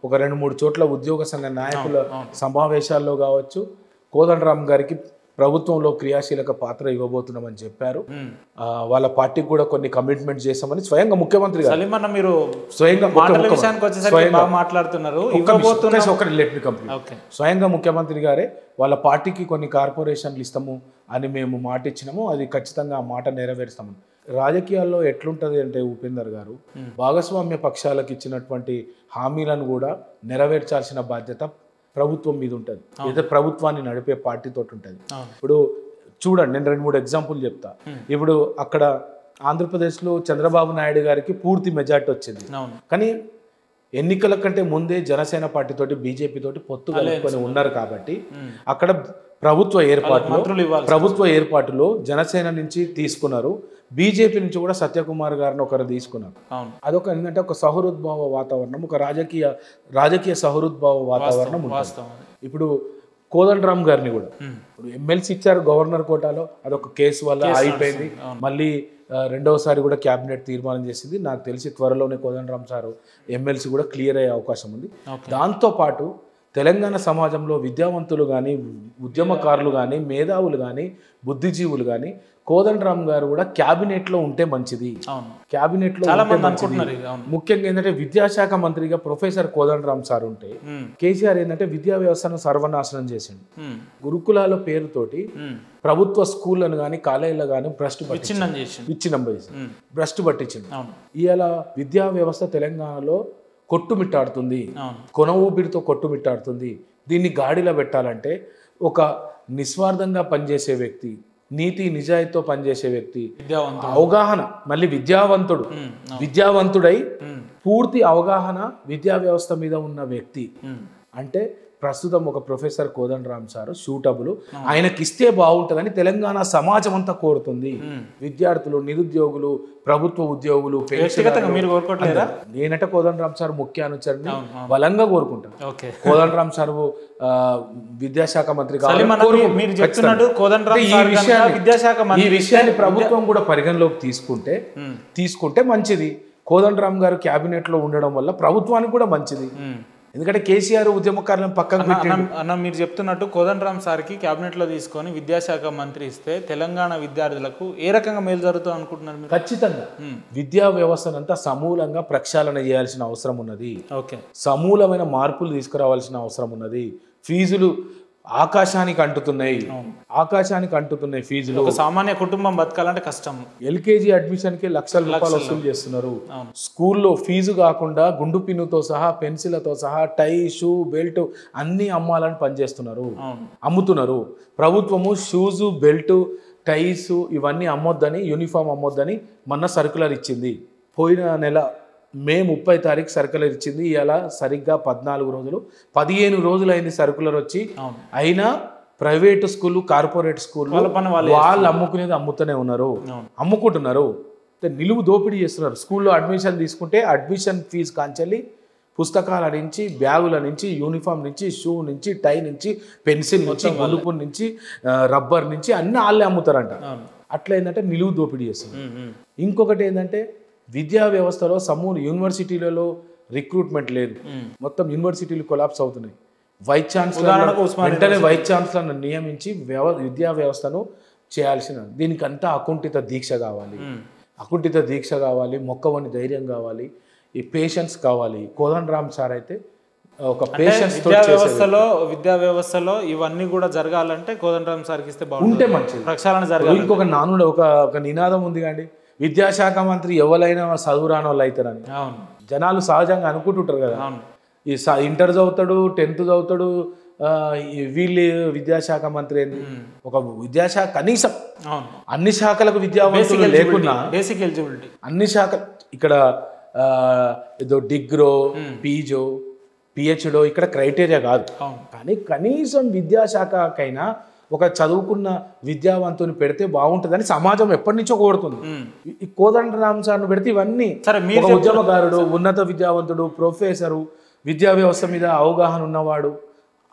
ఒక 2-3 చోట్ల ఉద్యోగ సంఘ నాయకుల సమావేశాల్లో కావచ్చు కోదండరామ్ గారికి ప్రభుత్వంలో క్రియాశీలక పాత్ర ఇవ్వబోతున్నామని చెప్పారు. వాళ్ళ పార్టీకి కూడా కొన్ని కమిట్మెంట్ చేశామని స్వయంగా ముఖ్యమంత్రి గారు స్వయంగా ముఖ్యమంత్రి గారే వాళ్ళ పార్టీకి కొన్ని కార్పొరేషన్లు ఇస్తాము అని మేము మాట ఇచ్చినాము, అది ఖచ్చితంగా ఆ మాట నెరవేరుస్తాము. రాజకీయాల్లో ఎట్లుంటది అంటే ఉపేందర్ గారు భాగస్వామ్య పక్షాలకు ఇచ్చినటువంటి హామీలను కూడా నెరవేర్చాల్సిన బాధ్యత ప్రభుత్వం మీద ఉంటుంది, ఏదో ప్రభుత్వాన్ని నడిపే పార్టీతో ఉంటుంది. ఇప్పుడు చూడండి, నేను 2-3 ఎగ్జాంపుల్ చెప్తా. ఇప్పుడు అక్కడ ఆంధ్రప్రదేశ్లో చంద్రబాబు నాయుడు గారికి పూర్తి మెజార్టీ వచ్చింది, కానీ ఎన్నికల కంటే ముందే జనసేన పార్టీ తోటి బీజేపీ తోటి పొత్తు కలుపుకొని ఉన్నారు కాబట్టి అక్కడ ప్రభుత్వ ఏర్పాటులో జనసేన నుంచి తీసుకున్నారు, బీజేపీ నుంచి కూడా సత్యకుమార్ గారిని ఒకరు తీసుకున్నారు. అదొక ఏంటంటే ఒక సహృద్భావ వాతావరణం, ఒక రాజకీయ సహృద్భావ వాతావరణం ఉంటుంది. ఇప్పుడు కోదండరామ్ గారిని కూడా ఇప్పుడు ఎమ్మెల్సీ ఇచ్చారు గవర్నర్ కోటాలో, అదొక కేసు వల్ల ఆగిపోయింది. మళ్ళీ రెండవసారి కూడా క్యాబినెట్ తీర్మానం చేసింది. నాకు తెలిసి త్వరలోనే కోదండరామ్ సారు ఎమ్మెల్సీ కూడా క్లియర్ అయ్యే అవకాశం ఉంది. దాంతోపాటు తెలంగాణ సమాజంలో విద్యావంతులు కానీ, ఉద్యమకారులు కానీ, మేధావులు కానీ, బుద్ధిజీవులు కానీ కోదండరామ్ గారు కూడా క్యాబినెట్లో ఉంటే మంచిది, క్యాబినెట్లో ముఖ్యంగా ఏంటంటే విద్యాశాఖ మంత్రిగా ప్రొఫెసర్ కోదండరామ్ సార్ ఉంటే కేసీఆర్ ఏంటంటే విద్యా వ్యవస్థను సర్వనాశనం చేసిండు. గురుకులాల పేరుతోటి ప్రభుత్వ స్కూళ్ళను కానీ కాలేజీలు కానీ భ్రష్టు పట్టించిండు. ఇవాళ విద్యా వ్యవస్థ తెలంగాణలో కొట్టుమిట్టాడుతుంది, కొన ఊపిరితో కొట్టుమిట్టాడుతుంది. దీన్ని గాడిలో పెట్టాలంటే ఒక నిస్వార్థంగా పనిచేసే వ్యక్తి, నీతి నిజాయితీతో పనిచేసే వ్యక్తి, విద్యావంతుడు, అవగాహన, మళ్ళీ విద్యావంతుడై పూర్తి అవగాహన విద్యా వ్యవస్థ మీద ఉన్న వ్యక్తి అంటే ప్రస్తుతం ఒక ప్రొఫెసర్ కోదండరామ్ సార్ సూటబుల్, ఆయనకి ఇస్తే బాగుంటుందని తెలంగాణ సమాజం అంతా కోరుతుంది. విద్యార్థులు, నిరుద్యోగులు, ప్రభుత్వ ఉద్యోగులు, నేనంటే కోదండరామ్ సార్ ముఖ్య అనుచరుని బలంగా కోరుకుంటాను. కోదండరామ్ సార్ విద్యాశాఖ మంత్రి ఈ విషయాన్ని ప్రభుత్వం కూడా పరిగణలోకి తీసుకుంటే మంచిది. కోదండరామ్ గారు క్యాబినెట్ లో ఉండడం వల్ల ప్రభుత్వానికి కూడా మంచిది. ఎందుకంటే కేసీఆర్ ఉద్యమకారులను పక్కన పెట్టాడు అన్న. మీరు చెప్తున్నట్టు కోదండరామ్ సార్కి క్యాబినెట్లో తీసుకొని విద్యాశాఖ మంత్రి ఇస్తే తెలంగాణ విద్యార్థులకు ఏ రకంగా మేలు జరుగుతుంది అనుకుంటున్నారు? ఖచ్చితంగా విద్యా వ్యవస్థనంతా సమూలంగా ప్రక్షాళన చేయాల్సిన అవసరం ఉన్నది. సమూలమైన మార్పులు తీసుకురావాల్సిన అవసరం ఉన్నది. ఫీజులు ఆకాశానికి అంటుతున్నాయి ఫీజులు. ఒక సామాన్య కుటుంబం బతకాలంటే కష్టం. ఎల్కేజీ అడ్మిషన్ కి లక్షల రూపాయలు వసూలు చేస్తున్నారు. స్కూల్లో ఫీజు కాకుండా గుండు పిన్నుతో సహా, పెన్సిల్తో సహా, టై, షూ, బెల్ట్ అన్ని అమ్మాలని అమ్ముతున్నారు. ప్రభుత్వము షూజు, బెల్ట్, టైస్ ఇవన్నీ అమ్మొద్దని, యూనిఫామ్ అమ్మొద్దని మొన్న సర్క్యులర్ ఇచ్చింది. పోయిన నెల మే 30 తారీఖు సర్క్యులర్ ఇచ్చింది. ఇలా సరిగ్గా 14 రోజులు 15 రోజులు అయింది సర్క్యులర్ వచ్చి. అయినా ప్రైవేట్ స్కూల్, కార్పొరేట్ స్కూల్ వాళ్ళు అమ్ముతూనే ఉన్నారు, అమ్ముకుంటున్నారు. నిలువు దోపిడీ చేస్తున్నారు. స్కూల్లో అడ్మిషన్ తీసుకుంటే అడ్మిషన్ ఫీజు కాంచెల్లి పుస్తకాల నుంచి, బ్యాగుల నుంచి, యూనిఫామ్ నుంచి, షూ నుంచి, టై నుంచి, పెన్సిల్ నుంచి, గొలుపు నుంచి, రబ్బర్ నుంచి అన్ని వాళ్ళే అమ్ముతారంట. అట్లా ఏంటంటే నిలువు దోపిడీ చేస్తున్నారు. ఇంకొకటి ఏంటంటే విద్యా వ్యవస్థలో యూనివర్సిటీలలో రిక్రూట్మెంట్ లేదు. మొత్తం యూనివర్సిటీలు కొలాప్స్ అవుతున్నాయి. వైస్ ఛాన్సలర్ను నియమించి విద్యా వ్యవస్థను చేయాల్సిన దీనికంతా అకుంఠిత దీక్ష కావాలి, మొక్కవని ధైర్యం కావాలి, ఈ పేషెన్స్ కావాలి. కోదండరామ్ సార్ అయితే ఒక పేషెన్స్ విద్యా వ్యవస్థలో ఇవన్నీ కూడా జరగాలంటే కోదండరామ్ సార్కి ఇస్తే ఉంటే మంచిది. ప్రక్షాళన జరగాలి. ఇంకొక నానుడు ఒక నినాదం ఉంది కండి, విద్యాశాఖ మంత్రి ఎవరైనా చదువురాని వాళ్ళు అవుతారని. జనాలు సహజంగా అనుకుంటుంటారు కదా, ఈ ఇంటర్ చదువుతాడు, 10th చదువుతాడు, వీళ్ళు విద్యాశాఖ మంత్రి ఏంది? ఒక విద్యాశాఖ కనీసం అన్ని శాఖలకు విద్యావంతులు లేకున్నా అన్ని శాఖలు ఇక్కడ ఏదో డిగ్రో, పీజో, పిహెచ్డో ఇక్కడ క్రైటీరియా కాదు. కానీ కనీసం విద్యాశాఖకైనా ఒక చదువుకున్న విద్యావంతుని పెడితే బాగుంటుందని సమాజం ఎప్పటి నుంచో కోరుతుంది. ఈ కోదండరామ్ సార్ను పెడితే ఇవన్నీ ఉద్యమకారుడు, ఉన్నత విద్యావంతుడు, ప్రొఫెసరు, విద్యా వ్యవస్థ మీద అవగాహన ఉన్నవాడు,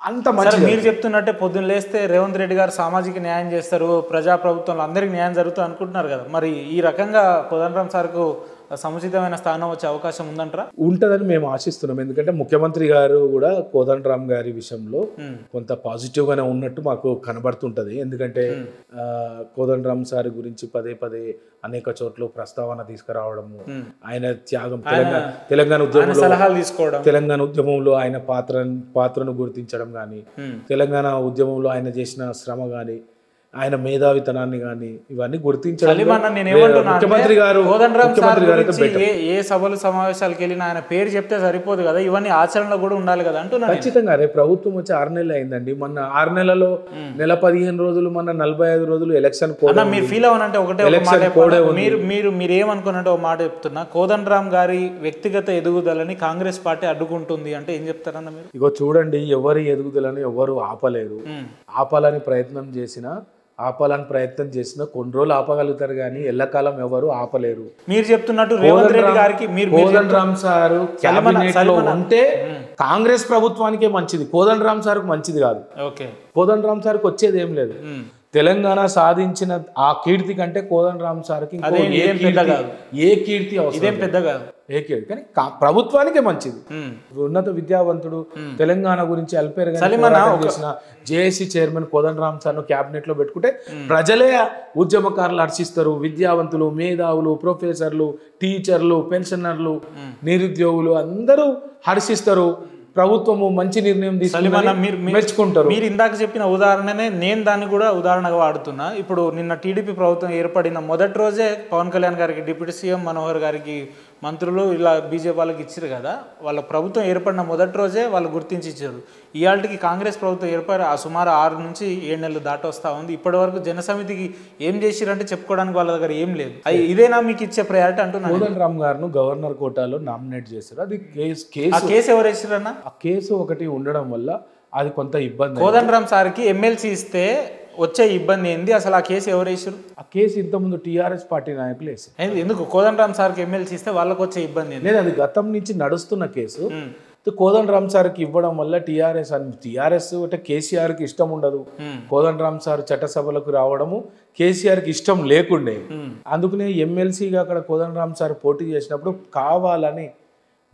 అంత మంచి. మీరు చెప్తున్నట్టే పొద్దున్న లేస్తే రేవంత్ రెడ్డి గారు సామాజిక న్యాయం చేస్తారు, ప్రజాప్రభుత్వంలో అందరికీ న్యాయం జరుగుతుంది అనుకుంటున్నారు కదా. మరి ఈ రకంగా కోదండరామ్ సార్కు సముచితమైన స్థానం వచ్చే అవకాశం ఉంటుందని మేము ఆశిస్తున్నాం. ఎందుకంటే ముఖ్యమంత్రి గారు కూడా కోదండరామ్ గారి విషయంలో కొంత పాజిటివ్ గానే ఉన్నట్టు మాకు కనబడుతుంటది. ఎందుకంటే కోదండరామ్ సార్ గురించి పదే అనేక చోట్ల ప్రస్తావన తీసుకురావడము, ఆయన త్యాగం, తెలంగాణ ఉద్యమంలో ఆయన పాత్రను గుర్తించడం గాని, తెలంగాణ ఉద్యమంలో ఆయన చేసిన శ్రమ గాని, ఆయన మేధావితనాన్ని కానీ ఇవన్నీ గుర్తించాలి. ముఖ్యమంత్రి గారు ఏ సభలు సమావేశాలకు వెళ్ళినా ఆయన పేరు చెప్తే సరిపోదు కదా, ఇవన్నీ ఆచరణలో కూడా ఉండాలి కదా అంటున్నారు. ఖచ్చితంగా. రే ప్రభుత్వం వచ్చి 6 నెలలు అయిందండి. మొన్న 6 నెలలలో నెల 15 రోజులు, మొన్న 45 రోజులు ఎలక్షన్ కోడ్. మీరు ఫీల్ అవనంటే ఒకటే మీరు ఏమనుకున్నట్టు ఒక మాట చెప్తున్నా, కోదండరామ్ గారి వ్యక్తిగత ఎదుగుదలని కాంగ్రెస్ పార్టీ అడ్డుకుంటుంది అంటే ఏం చెప్తారన్న మీరు? ఇగో చూడండి, ఎవరి ఎదుగుదలని ఎవరు ఆపలేరు. ఆపాలని ప్రయత్నం చేసిన కొన్ని రోజులు ఆపగలుగుతారు కానీ ఎల్లకాలం ఎవరు ఆపలేరు. మీరు చెప్తున్నట్టు రేవంత్ రెడ్డి గారికి కోదండరామ్ సార్ క్యాబినెట్ లో ఉంటే కాంగ్రెస్ ప్రభుత్వానికే మంచిది, కోదండరామ్ సార్ మంచిది కాదు. కోదండరామ్ సార్కి వచ్చేది ఏం లేదు. తెలంగాణ సాధించిన ఆ కీర్తి కంటే కోదండరామ్ సార్కి ఏ కీర్తి అవసరం, కానీ ప్రభుత్వానికే మంచిది. ఉన్నత విద్యావంతుడు, తెలంగాణ గురించి చేసిన జేఏసీ చైర్మన్ కోదండరామ్ సార్ను క్యాబినెట్ లో పెట్టుకుంటే ప్రజలే ఉద్యమకారులు హర్షిస్తారు. విద్యావంతులు, మేధావులు, ప్రొఫెసర్లు, టీచర్లు, పెన్షనర్లు, నిరుద్యోగులు అందరూ హర్షిస్తారు. ప్రభుత్వము మంచి నిర్ణయం తీసుకుని మెచ్చుకుంటారు. మీరు ఇందాక చెప్పిన ఉదాహరణనే నేను దాన్ని కూడా ఉదాహరణగా వాడుతున్నా. ఇప్పుడు నిన్న టీడీపీ ప్రభుత్వం ఏర్పడిన మొదటి రోజే పవన్ కళ్యాణ్ గారికి, డిప్యూటీ సీఎం మనోహర్ గారికి మంత్రులు ఇలా బీజేపీ వాళ్ళకి ఇచ్చారు కదా, వాళ్ళ ప్రభుత్వం ఏర్పడిన మొదటి రోజే వాళ్ళు గుర్తించి ఇచ్చారు. ఇవాళకి కాంగ్రెస్ ప్రభుత్వం ఏర్పడి సుమారు 6 నుంచి 7 నెలలు దాటి వస్తూ ఉంది. ఇప్పటి వరకు జనసమితికి ఏం చేసిరంటే చెప్పుకోవడానికి వాళ్ళ దగ్గర ఏం లేదు. ఇదేనా మీకు ఇచ్చే ప్రయారిటీ అంటున్నాను. కోదండరామ్ గారిను గవర్నర్ కోటాలో నామినేట్ చేశారు. అది కేసు ఎవరు వేసారన్నా? ఆ కేసు ఒకటి ఉండడం వల్ల అది కొంత ఇబ్బంది. కోదండరామ్ సార్కి ఎమ్మెల్సీ ఇస్తే వచ్చే ఇబ్బంది ఏంది, అసలు ఆ కేసు ఎవరు వేసారు? ఆ కేసు ఇంతకుముందు టీఆర్ఎస్ పార్టీ నాయకులు వేసారు. ఎందుకు కోదండరామ్ సార్కి ఎమ్మెల్సీ ఇస్తే వాళ్ళకి వచ్చే ఇబ్బంది ఏంది? లేదు, అది గతం నుంచి నడుస్తున్న కేసు. కోదండరామ్ సార్కి ఇవ్వడం వల్ల టీఆర్ఎస్ అంటే కేసీఆర్కి ఇష్టం ఉండదు. కోదండరామ్ సార్ చట్టసభలకు రావడము కేసీఆర్కి ఇష్టం లేకుండే. అందుకనే ఎమ్మెల్సీగా అక్కడ కోదండరామ్ సార్ పోటీ చేసినప్పుడు కావాలని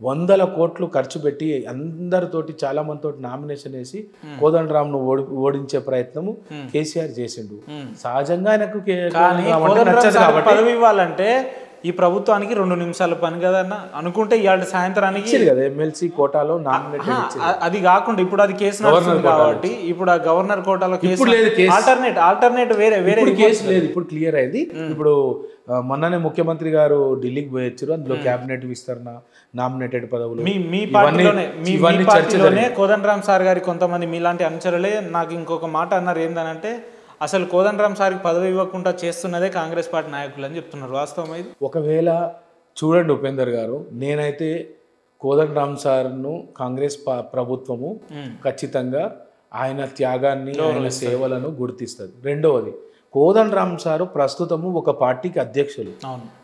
100 కోట్లు ఖర్చు పెట్టి అందరితోటి చాలా మందితోటి నామినేషన్ వేసి కోదండరామ్ను ఓడించే ప్రయత్నము కేసీఆర్ చేసిండు. సహజంగా ఆయనకు నచ్చదు కాబట్టి పదవి ఇవ్వాలంటే ఈ ప్రభుత్వానికి 2 నిమిషాల పని కదన్నా అనుకుంటే ఇవాళ సాయంత్రానికి కదా ఎమ్మెల్సీ కోటాలో నామినేట్. అది కాకుండా ఇప్పుడు అది కేసు నడుస్తుంది కాబట్టి ఇప్పుడు ఆ గవర్నర్ కోటాలో ఆల్టర్నేట్ వేరే కేసు లేదు. ఇప్పుడు క్లియర్ అయింది. ఇప్పుడు మొన్ననే ముఖ్యమంత్రి గారు ఢిల్లీకి పోయొచ్చారు. అందులో క్యాబినెట్ విస్తరణ, నామినేటెడ్ పదవులు మీ పార్టీలోనే కోదండరామ్ సార్ గారి కొంతమంది మీలాంటి అనుచరులే నాకు ఇంకొక మాట అన్నారు. ఏందనంటే అసలు కోదండరామ్ సార్కి పదవి ఇవ్వకుండా చేస్తున్నదే కాంగ్రెస్ పార్టీ నాయకులు అని చెప్తున్నారు. వాస్తవం ఇది? ఒకవేళ చూడండి ఉపేందర్ గారు, నేనైతే కోదండరామ్ సార్ను కాంగ్రెస్ ప్రభుత్వము ఖచ్చితంగా ఆయన త్యాగాన్ని, ఆయన సేవలను గుర్తిస్తుంది. రెండవది, కోదండరామ్ సారు ప్రస్తుతము ఒక పార్టీకి అధ్యక్షులు,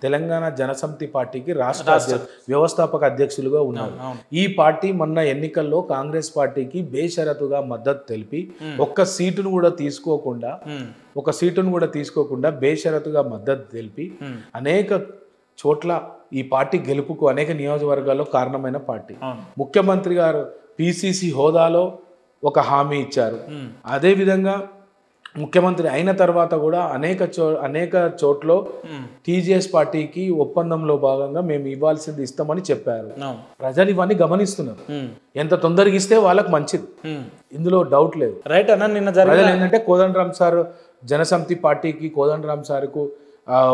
తెలంగాణ జనసమితి పార్టీకి రాష్ట్ర వ్యవస్థాపక అధ్యక్షులుగా ఉన్నారు. ఈ పార్టీ మొన్న ఎన్నికల్లో కాంగ్రెస్ పార్టీకి బేషరతుగా మద్దతు తెలిపి ఒక్క సీటును కూడా తీసుకోకుండా బేషరతుగా మద్దతు తెలిపి అనేక చోట్ల ఈ పార్టీ గెలుపుకు అనేక నియోజకవర్గాల్లో కారణమైన పార్టీ. ముఖ్యమంత్రి గారు పిసిసి హోదాలో ఒక హామీ ఇచ్చారు. అదేవిధంగా ముఖ్యమంత్రి అయిన తర్వాత కూడా అనేక చోట్ల టీజేఎస్ పార్టీకి ఒప్పందంలో భాగంగా మేము ఇవ్వాల్సింది ఇస్తామని చెప్పారు. ప్రజలు ఇవన్నీ గమనిస్తున్నారు. ఎంత తొందరగా ఇస్తే వాళ్ళకి మంచిది, ఇందులో డౌట్ లేదు. రైట్ అన్న. నిన్న ప్రజలు ఏంటంటే కోదండరామ్ సార్ జనసమితి పార్టీకి, కోదండరామ్ సార్కు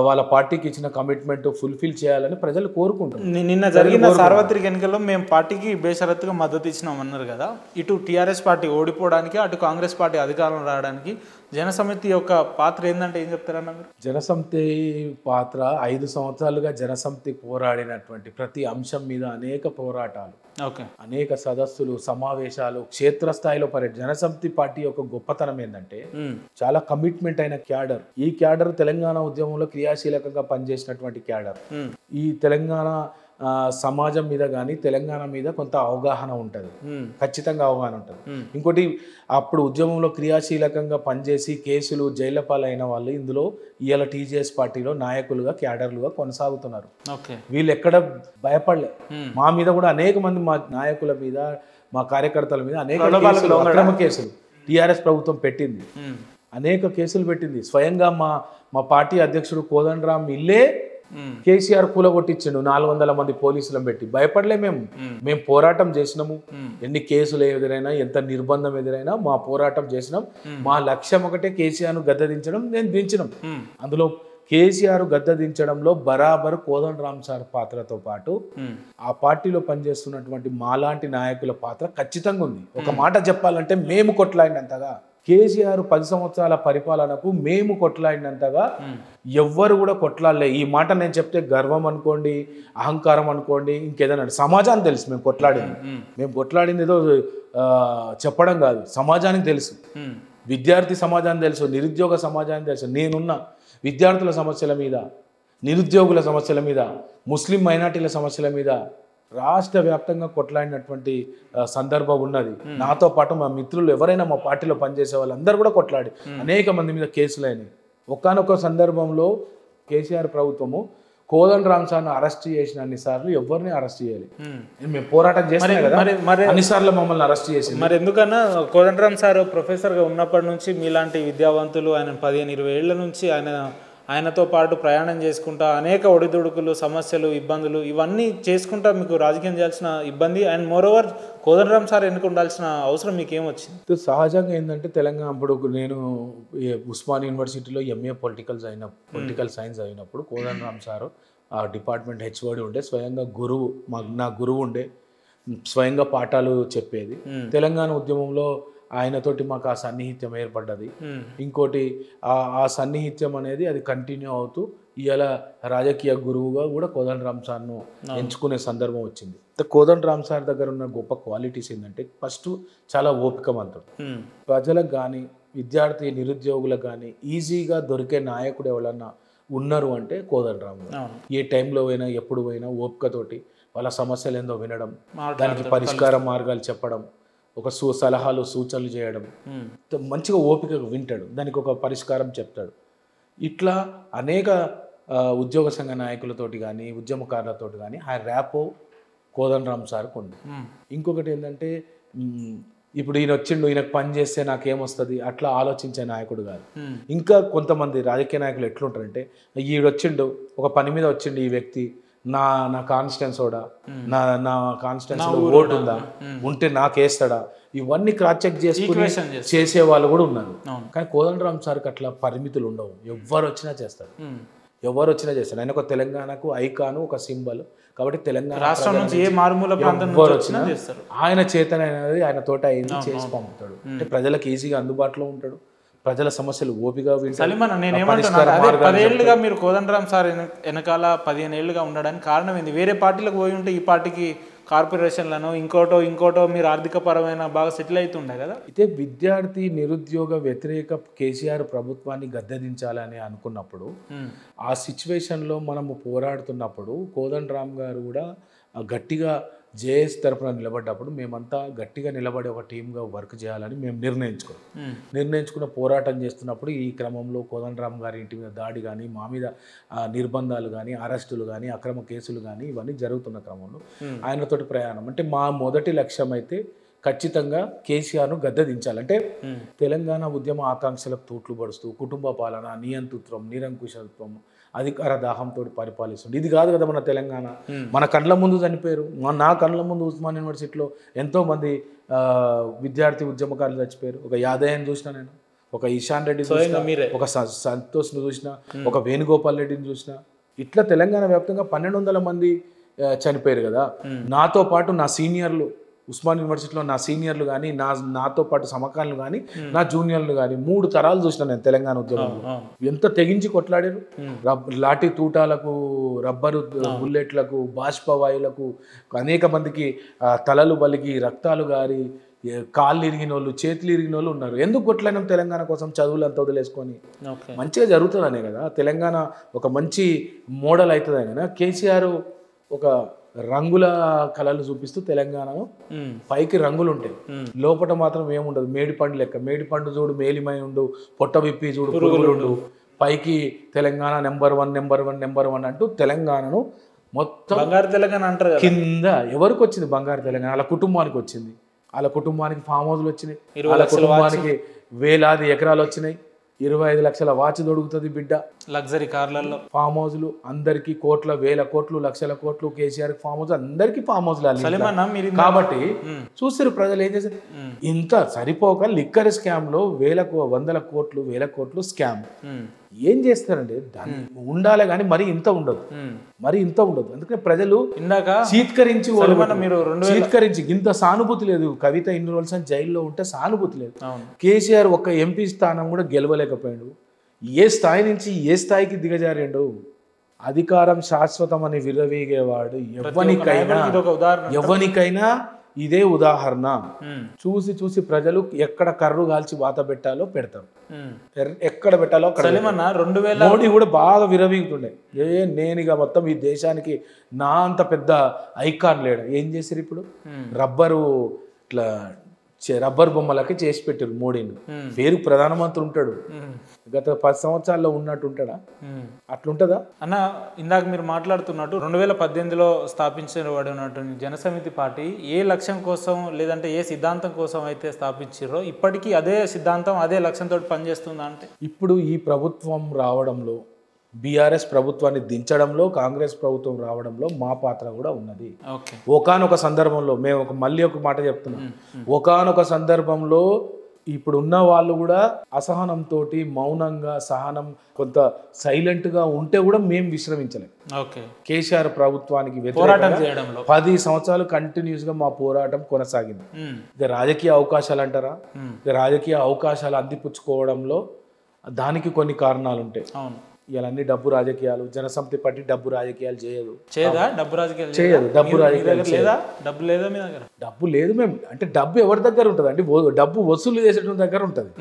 వాళ్ళ పార్టీకి ఇచ్చిన కమిట్మెంట్ ఫుల్ఫిల్ చేయాలని ప్రజలు కోరుకుంటారు. నిన్న జరిగిన సార్వత్రిక ఎన్నికల్లో మేము పార్టీకి బేషరతుగా మద్దతు ఇచ్చినాం అన్నారు కదా. ఇటు టీఆర్ఎస్ పార్టీ ఓడిపోవడానికి, అటు కాంగ్రెస్ పార్టీ అధికారం రావడానికి జనసమితి యొక్క పాత్ర ఏంటంటే ఏం చెప్తారన్న మీరు? జనసమితి పాత్ర 5 సంవత్సరాలుగా జనసమితి పోరాడినటువంటి ప్రతి అంశం మీద అనేక పోరాటాలు, అనేక సదస్సులు, సమావేశాలు, క్షేత్రస్థాయిలో జనసమితి పార్టీ యొక్క గొప్పతనం ఏంటంటే చాలా కమిట్మెంట్ అయిన క్యాడర్. ఈ క్యాడర్ తెలంగాణ ఉద్యమంలో క్రియాశీలకంగా పనిచేసినటువంటి క్యాడర్. ఈ తెలంగాణ సమాజం మీద కానీ తెలంగాణ మీద కొంత అవగాహన ఉంటుంది, ఖచ్చితంగా అవగాహన ఉంటుంది. ఇంకోటి, అప్పుడు ఉద్యమంలో క్రియాశీలకంగా పనిచేసి కేసులు, జైళ్ల పాలైన వాళ్ళు ఇందులో ఇవాళ టీజేఎస్ పార్టీలో నాయకులుగా, క్యాడర్లుగా కొనసాగుతున్నారు. వీళ్ళు ఎక్కడ భయపడలే. మా మీద కూడా అనేక మంది, మా నాయకుల మీద, మా కార్యకర్తల మీద అనేక అక్రమ కేసులు టీఆర్ఎస్ ప్రభుత్వం పెట్టింది, అనేక కేసులు పెట్టింది. స్వయంగా మా పార్టీ అధ్యక్షుడు కోదండరామ్ ఇల్లే కేసీఆర్ కూలగొట్టించిండు 400 మంది పోలీసులను పెట్టి. భయపడలే. మేము పోరాటం చేసినాము. ఎన్ని కేసులు ఎదురైనా, ఎంత నిర్బంధం ఎదురైనా మా పోరాటం చేసినాం. మా లక్ష్యం ఒకటే, కేసీఆర్ను గద్దెదించడం. నేను దించినాం. అందులో కేసీఆర్ గద్దెదించడంలో బరాబర్ కోదండరామ్ సార్ పాత్రతో పాటు ఆ పార్టీలో పనిచేస్తున్నటువంటి మాలాంటి నాయకుల పాత్ర ఖచ్చితంగా ఉంది. ఒక మాట చెప్పాలంటే, మేము కొట్లాడినంతగా కేసీఆర్ 10 సంవత్సరాల పరిపాలనకు మేము కొట్లాడినంతగా ఎవ్వరు కూడా కొట్లాడలే. ఈ మాట నేను చెప్తే గర్వం అనుకోండి, అహంకారం అనుకోండి, ఇంకేదైనా. సమాజానికి తెలుసు మేము కొట్లాడింది ఏదో చెప్పడం కాదు. సమాజానికి తెలుసు, విద్యార్థి సమాజానికి తెలుసు, నిరుద్యోగ సమాజానికి తెలుసు. నేనున్న విద్యార్థుల సమస్యల మీద, నిరుద్యోగుల సమస్యల మీద, ముస్లిం మైనార్టీల సమస్యల మీద రాష్ట్ర వ్యాప్తంగా కొట్లాడినటువంటి సందర్భం ఉన్నది. నాతో పాటు మా మిత్రులు ఎవరైనా మా పార్టీలో పనిచేసే వాళ్ళందరూ కూడా కొట్లాడి అనేక మంది మీద కేసులైనవి. ఒకానొక సందర్భంలో కేసీఆర్ ప్రభుత్వము కోదండరామ్ సార్ను అరెస్ట్ చేసిన అన్నిసార్లు ఎవరిని అరెస్ట్ చేయాలి. మేము పోరాటం చేస్తాం కదా, అన్నిసార్లు మమ్మల్ని అరెస్ట్ చేసి. మరి ఎందుకన్నా కోదండరామ్ సార్ ప్రొఫెసర్గా ఉన్నప్పటి నుంచి మీలాంటి విద్యావంతులు, ఆయన 15-20 ఏళ్ల నుంచి ఆయనతో పాటు ప్రయాణం చేసుకుంటా అనేక ఒడిదుడుకులు, సమస్యలు, ఇబ్బందులు ఇవన్నీ చేసుకుంటా మీకు రాజకీయం చేయాల్సిన ఇబ్బంది, అండ్ మోరోవర్ కోదండరామ్ సార్ ఎన్నుకు ఉండాల్సిన అవసరం మీకేమొచ్చింది? సహజంగా ఏంటంటే, తెలంగాణ ఇప్పుడు నేను ఉస్మాన్ యూనివర్సిటీలో MA పొలిటికల్ సైన్స్ అయినప్పుడు కోదండరామ్ సార్ ఆ డిపార్ట్మెంట్ హెచ్ఓడి ఉండే, స్వయంగా గురువు నా గురువు ఉండే, స్వయంగా పాఠాలు చెప్పేది. తెలంగాణ ఉద్యమంలో ఆయనతోటి మాకు ఆ సన్నిహిత్యం ఏర్పడ్డది. ఇంకోటి ఆ సన్నిహిత్యం అనేది అది కంటిన్యూ అవుతూ ఇవాళ రాజకీయ గురువుగా కూడా కోదండరామ్ సార్ను ఎంచుకునే సందర్భం వచ్చింది. కోదండరామ్ సార్ దగ్గర ఉన్న గొప్ప క్వాలిటీస్ ఏంటంటే, ఫస్ట్ చాలా ఓపికవంతుడు. ప్రజలకు కానీ విద్యార్థి నిరుద్యోగులకు కానీ ఈజీగా దొరికే నాయకుడు ఎవరన్నా ఉన్నారు అంటే కోదండరామ్ గారు. ఏ టైంలో పోయినా ఎప్పుడు పోయినా ఓపికతోటి వాళ్ళ సమస్యలు ఏందో వినడం, దానికి పరిష్కార మార్గాలు చెప్పడం, ఒక సలహాలు సూచనలు చేయడం, మంచిగా ఓపికగా వింటాడు, దానికి ఒక పరిష్కారం చెప్తాడు. ఇట్లా అనేక ఉద్యోగ సంఘ నాయకులతోటి కానీ ఉద్యమకారులతోటి కానీ ఆ ర్యాపో కోదండరామ్ సార్కు ఉంది. ఇంకొకటి ఏంటంటే, ఇప్పుడు ఈయన వచ్చిండు, ఈయనకు పని చేస్తే నాకేమొస్తుంది అట్లా ఆలోచించే నాయకుడు కాదు. ఇంకా కొంతమంది రాజకీయ నాయకులు ఎట్లుంటారంటే, ఈడొచ్చిండు ఒక పని మీద వచ్చిండు ఈ వ్యక్తి, నా కాన్స్టిట్యున్సీ కూడా నా కాన్స్టిట్యున్సీలో ఓటు ఉందా, ఉంటే నాకేస్తాడా, ఇవన్నీ క్రాస్ చెక్ చేసుకుని చేసే వాళ్ళు కూడా ఉన్నారు. కానీ కోదండరామ్ సార్కి అట్లా పరిమితులు ఉండవు, ఎవరు వచ్చినా చేస్తాడు. ఆయన ఒక తెలంగాణకు ఐకాను, ఒక సింబల్. కాబట్టి తెలంగాణ రాష్ట్రం నుంచి ఏ మారుమూల ప్రాంతం నుంచి వచ్చినా చేస్తారు. ఆయన చేతన అనేది ఆయన తోట అయింది చేసి పంపుతాడు. అంటే ప్రజలకు ఈజీగా అందుబాటులో ఉంటాడు, ప్రజల సమస్యలు ఓపిగా వింటాడు. 10 ఏళ్ళుగా మీరు కోదండరామ్ సార్ వెనకాల 15 ఏళ్ళుగా ఉండడానికి కారణం ఏంది? వేరే పార్టీలకు పోయి ఉంటే ఈ పార్టీకి కార్పొరేషన్లను ఇంకోటో మీరు ఆర్థిక పరమైన బాగా సెటిల్ అవుతుండే కదా. అయితే విద్యార్థి నిరుద్యోగ వ్యతిరేక కేసీఆర్ ప్రభుత్వాన్ని గద్దెదించాలని అనుకున్నప్పుడు, ఆ సిచ్యువేషన్లో మనము పోరాడుతున్నప్పుడు కోదండరామ్ గారు కూడా గట్టిగా జేఎస్ తరఫున నిలబడ్డప్పుడు మేమంతా గట్టిగా నిలబడి ఒక టీమ్గా వర్క్ చేయాలని మేము నిర్ణయించుకున్న పోరాటం చేస్తున్నప్పుడు ఈ క్రమంలో కోదండరామ్ గారి ఇంటి మీద దాడి కానీ, మా మీద నిర్బంధాలు కానీ, అరెస్టులు కానీ, అక్రమ కేసులు కానీ ఇవన్నీ జరుగుతున్న క్రమంలో ఆయనతోటి ప్రయాణం. అంటే మా మొదటి లక్ష్యం అయితే ఖచ్చితంగా కేసీఆర్ను గద్దెదించాలంటే, తెలంగాణ ఉద్యమ ఆకాంక్షలకు తూట్లు పడుస్తూ కుటుంబ పాలన, నియంతృత్వం, నిరంకుశత్వం, అధికార దాహంతో పరిపాలిస్తుంది. ఇది కాదు కదా మన తెలంగాణ. మన కండ్ల ముందు చనిపోయారు. నా కండ్ల ముందు ఉస్మాన్ యూనివర్సిటీలో ఎంతోమంది విద్యార్థి ఉద్యమకారులు చచ్చిపోయారు. ఒక యాదయ్యని చూసిన నేను, ఒక ఈశాన్ రెడ్డి చూసిన, ఒక సంతోష్ను చూసిన, ఒక వేణుగోపాల్ రెడ్డిని చూసిన. ఇట్లా తెలంగాణ వ్యాప్తంగా 1200 మంది చనిపోయారు కదా. నాతో పాటు నా సీనియర్లు, ఉస్మాన్ యూనివర్సిటీలో నా సీనియర్లు కానీ, నాతో పాటు సమకాలీలు కానీ, నా జూనియర్లు కానీ 3 తరాలు చూసిన నేను తెలంగాణ ఉద్యమంలో. ఎంత తెగించి కొట్లాడారు. లాఠీ తూటాలకు, రబ్బరు బుల్లెట్లకు, బాష్పవాయులకు అనేక మందికి తలలు బలిగి, రక్తాలు గారి, కాళ్ళు ఇరిగిన వాళ్ళు, చేతులు ఇరిగిన వాళ్ళు ఉన్నారు. ఎందుకు కొట్లాడినాం తెలంగాణ కోసం? చదువులు అంతా వదిలేసుకొని. మంచిగా జరుగుతుందనే కదా తెలంగాణ ఒక మంచి మోడల్ అవుతుందనే కదా. కేసీఆర్ ఒక రంగుల కళలు చూపిస్తూ తెలంగాణను పైకి రంగులు ఉంటాయి, లోపల మాత్రం ఏముండదు. మేడిపండు లెక్క, మేడిపండు చూడు మేలిమై ఉండు, పొట్ట విప్పి చూడు పురుగులుండు, పైకి తెలంగాణ నెంబర్ వన్ అంటూ తెలంగాణను మొత్తం బంగారు తెలంగాణ అంటారు. కింద ఎవరికి వచ్చింది బంగారు తెలంగాణ? వాళ్ళ కుటుంబానికి వచ్చింది. వాళ్ళ కుటుంబానికి ఫామ్ హౌస్లు వచ్చినాయి, వాళ్ళ కుటుంబానికి వేలాది ఎకరాలు వచ్చినాయి, 25 లక్షల వాచ్ దొరుకుతుంది బిడ్డ, లగ్జరీ కార్లలో ఫామ్ హౌస్లు, అందరికి కోట్ల వేల కోట్లు లక్షల కోట్లు. కేసీఆర్ ఫామ్ హౌస్, అందరికి ఫామ్ హౌస్లు. కాబట్టి చూస్తారు ప్రజలు ఏం చేశారు. ఇంత సరిపోక లిక్కర్ స్కామ్ లో వందల కోట్లు స్కామ్. ఏం చేస్తారండి? దాన్ని ఉండాలి కానీ మరి ఇంత ఉండదు. అందుకని ప్రజలు సీత్కరించి ఇంత సానుభూతి లేదు. కవిత ఇన్ని రోజులు జైల్లో ఉంటే సానుభూతి లేదు. కేసీఆర్ ఒక్క ఎంపీ స్థానం కూడా గెలవలేకపోయాడు. ఏ స్థాయి నుంచి ఏ స్థాయికి దిగజారాడు. అధికారం శాశ్వతం అని విర్రవీగేవాడు ఎవరికైనా ఇదే ఉదాహరణ. చూసి ప్రజలు ఎక్కడ కర్రు కాల్చి వాత పెట్టాలో పెడతారు, ఎక్కడ పెట్టాలో మోడీ కూడా బాగా విరవీగుతుండే. నేను ఇక మొత్తం ఈ దేశానికి నా అంత పెద్ద ఐకాన్ లేడు. ఏం చేశారు ఇప్పుడు? రబ్బర్ బొమ్మలకి చేసి పెట్టారు మోడీని. పేరు ప్రధానమంత్రి ఉంటాడు, గత 10 సంవత్సరాల్లో ఉన్నట్టు ఉంటాడా? అట్లుంటదా అన్న? ఇందాక మీరు మాట్లాడుతున్నట్టు 2018లో స్థాపించబడినటువంటి జనసమితి పార్టీ ఏ లక్ష్యం కోసం, లేదంటే ఏ సిద్ధాంతం కోసం అయితే స్థాపించారో ఇప్పటికీ అదే సిద్ధాంతం అదే లక్ష్యంతో పనిచేస్తుందా? అంటే ఇప్పుడు ఈ ప్రభుత్వం రావడంలో, బీఆర్ఎస్ ప్రభుత్వాన్ని దించడంలో, కాంగ్రెస్ ప్రభుత్వం రావడంలో మా పాత్ర కూడా ఉన్నది. ఒకానొక సందర్భంలో మేము మళ్ళీ ఒక మాట చెప్తున్నాం. ఒకానొక సందర్భంలో ఇప్పుడున్న వాళ్ళు కూడా అసహనంతో మౌనంగా సహనం కొంత సైలెంట్గా ఉంటే కూడా మేము విశ్రమించలేం. ఓకే. కేసీఆర్ ప్రభుత్వానికి పోరాటం వ్యతిరేకంగా చేయడంలో 10 సంవత్సరాలు కంటిన్యూస్గా మా పోరాటం కొనసాగింది. ఇక రాజకీయ అవకాశాలు అంటారా, ఇక రాజకీయ అవకాశాలు అందిపుచ్చుకోవడంలో దానికి కొన్ని కారణాలు ఉంటాయి. అవును. ఇవన్నీ డబ్బు రాజకీయాలు, జనసమితి పార్టీ డబ్బు రాజకీయాలు చేయదు. చేయదా? డబ్బు రాజకీయాలు చేయదు. డబ్బు రాజకీయాలు లేదా? డబ్బు లేదా మీ దగ్గర? డబ్బు లేదు. మేము అంటే డబ్బు ఎవరి దగ్గర ఉంటుంది అండి, డబ్బు వసూలు చేసేటువంటి దగ్గర ఉంటుంది.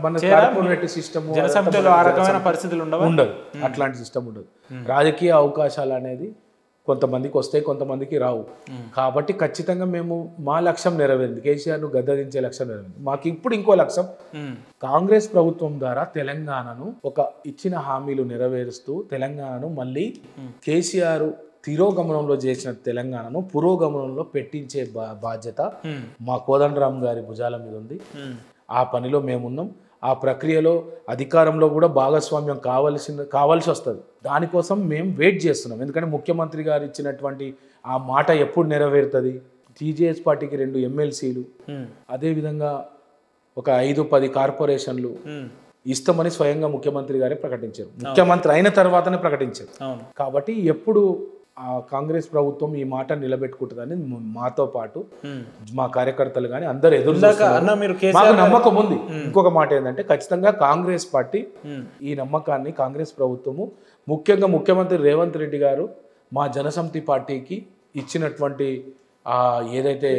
మన కార్పొరేట్ సిస్టమ్ జనసమితిలో ఆ రకమైన పరిస్థితులు ఉండదు, అట్లాంటి సిస్టమ్ ఉండదు. రాజకీయ అవకాశాలు అనేది కొంతమందికి వస్తాయి, కొంతమందికి రావు. కాబట్టి ఖచ్చితంగా మేము మా లక్ష్యం నెరవేరింది, కేసీఆర్ను గద్దదించే లక్ష్యం నెరవేరింది. మాకు ఇప్పుడు ఇంకో లక్ష్యం, కాంగ్రెస్ ప్రభుత్వం ద్వారా తెలంగాణను ఒక ఇచ్చిన హామీలు నెరవేరుస్తూ తెలంగాణను మళ్ళీ కేసీఆర్ తిరోగమనంలో చేసిన తెలంగాణను పురోగమనంలో పెట్టించే బాధ్యత మా కోదండరామ్ గారి భుజాల మీద ఉంది. ఆ పనిలో మేమున్నాం. ఆ ప్రక్రియలో అధికారంలో కూడా భాగస్వామ్యం కావాల్సి వస్తుంది. దానికోసం మేము వెయిట్ చేస్తున్నాం. ఎందుకంటే ముఖ్యమంత్రి గారు ఇచ్చినటువంటి ఆ మాట ఎప్పుడు నెరవేరుతుంది. టీజేఎస్ పార్టీకి 2 ఎమ్మెల్సీలు, అదేవిధంగా ఒక 5-10 కార్పొరేషన్లు ఇస్తామని స్వయంగా ముఖ్యమంత్రి గారే ప్రకటించారు. ముఖ్యమంత్రి అయిన తర్వాతనే ప్రకటించారు. కాబట్టి ఎప్పుడు ఆ కాంగ్రెస్ ప్రభుత్వం ఈ మాట నిలబెట్టుకుంటుందని మాతో పాటు మా కార్యకర్తలు కానీ అందరు ఎదురు మాకు నమ్మకం ఉంది. ఇంకొక మాట ఏంటంటే ఖచ్చితంగా కాంగ్రెస్ పార్టీ ఈ నమ్మకాన్ని, కాంగ్రెస్ ప్రభుత్వము ముఖ్యంగా ముఖ్యమంత్రి రేవంత్ రెడ్డి గారు మా జనసమితి పార్టీకి ఇచ్చినటువంటి ఏదైతే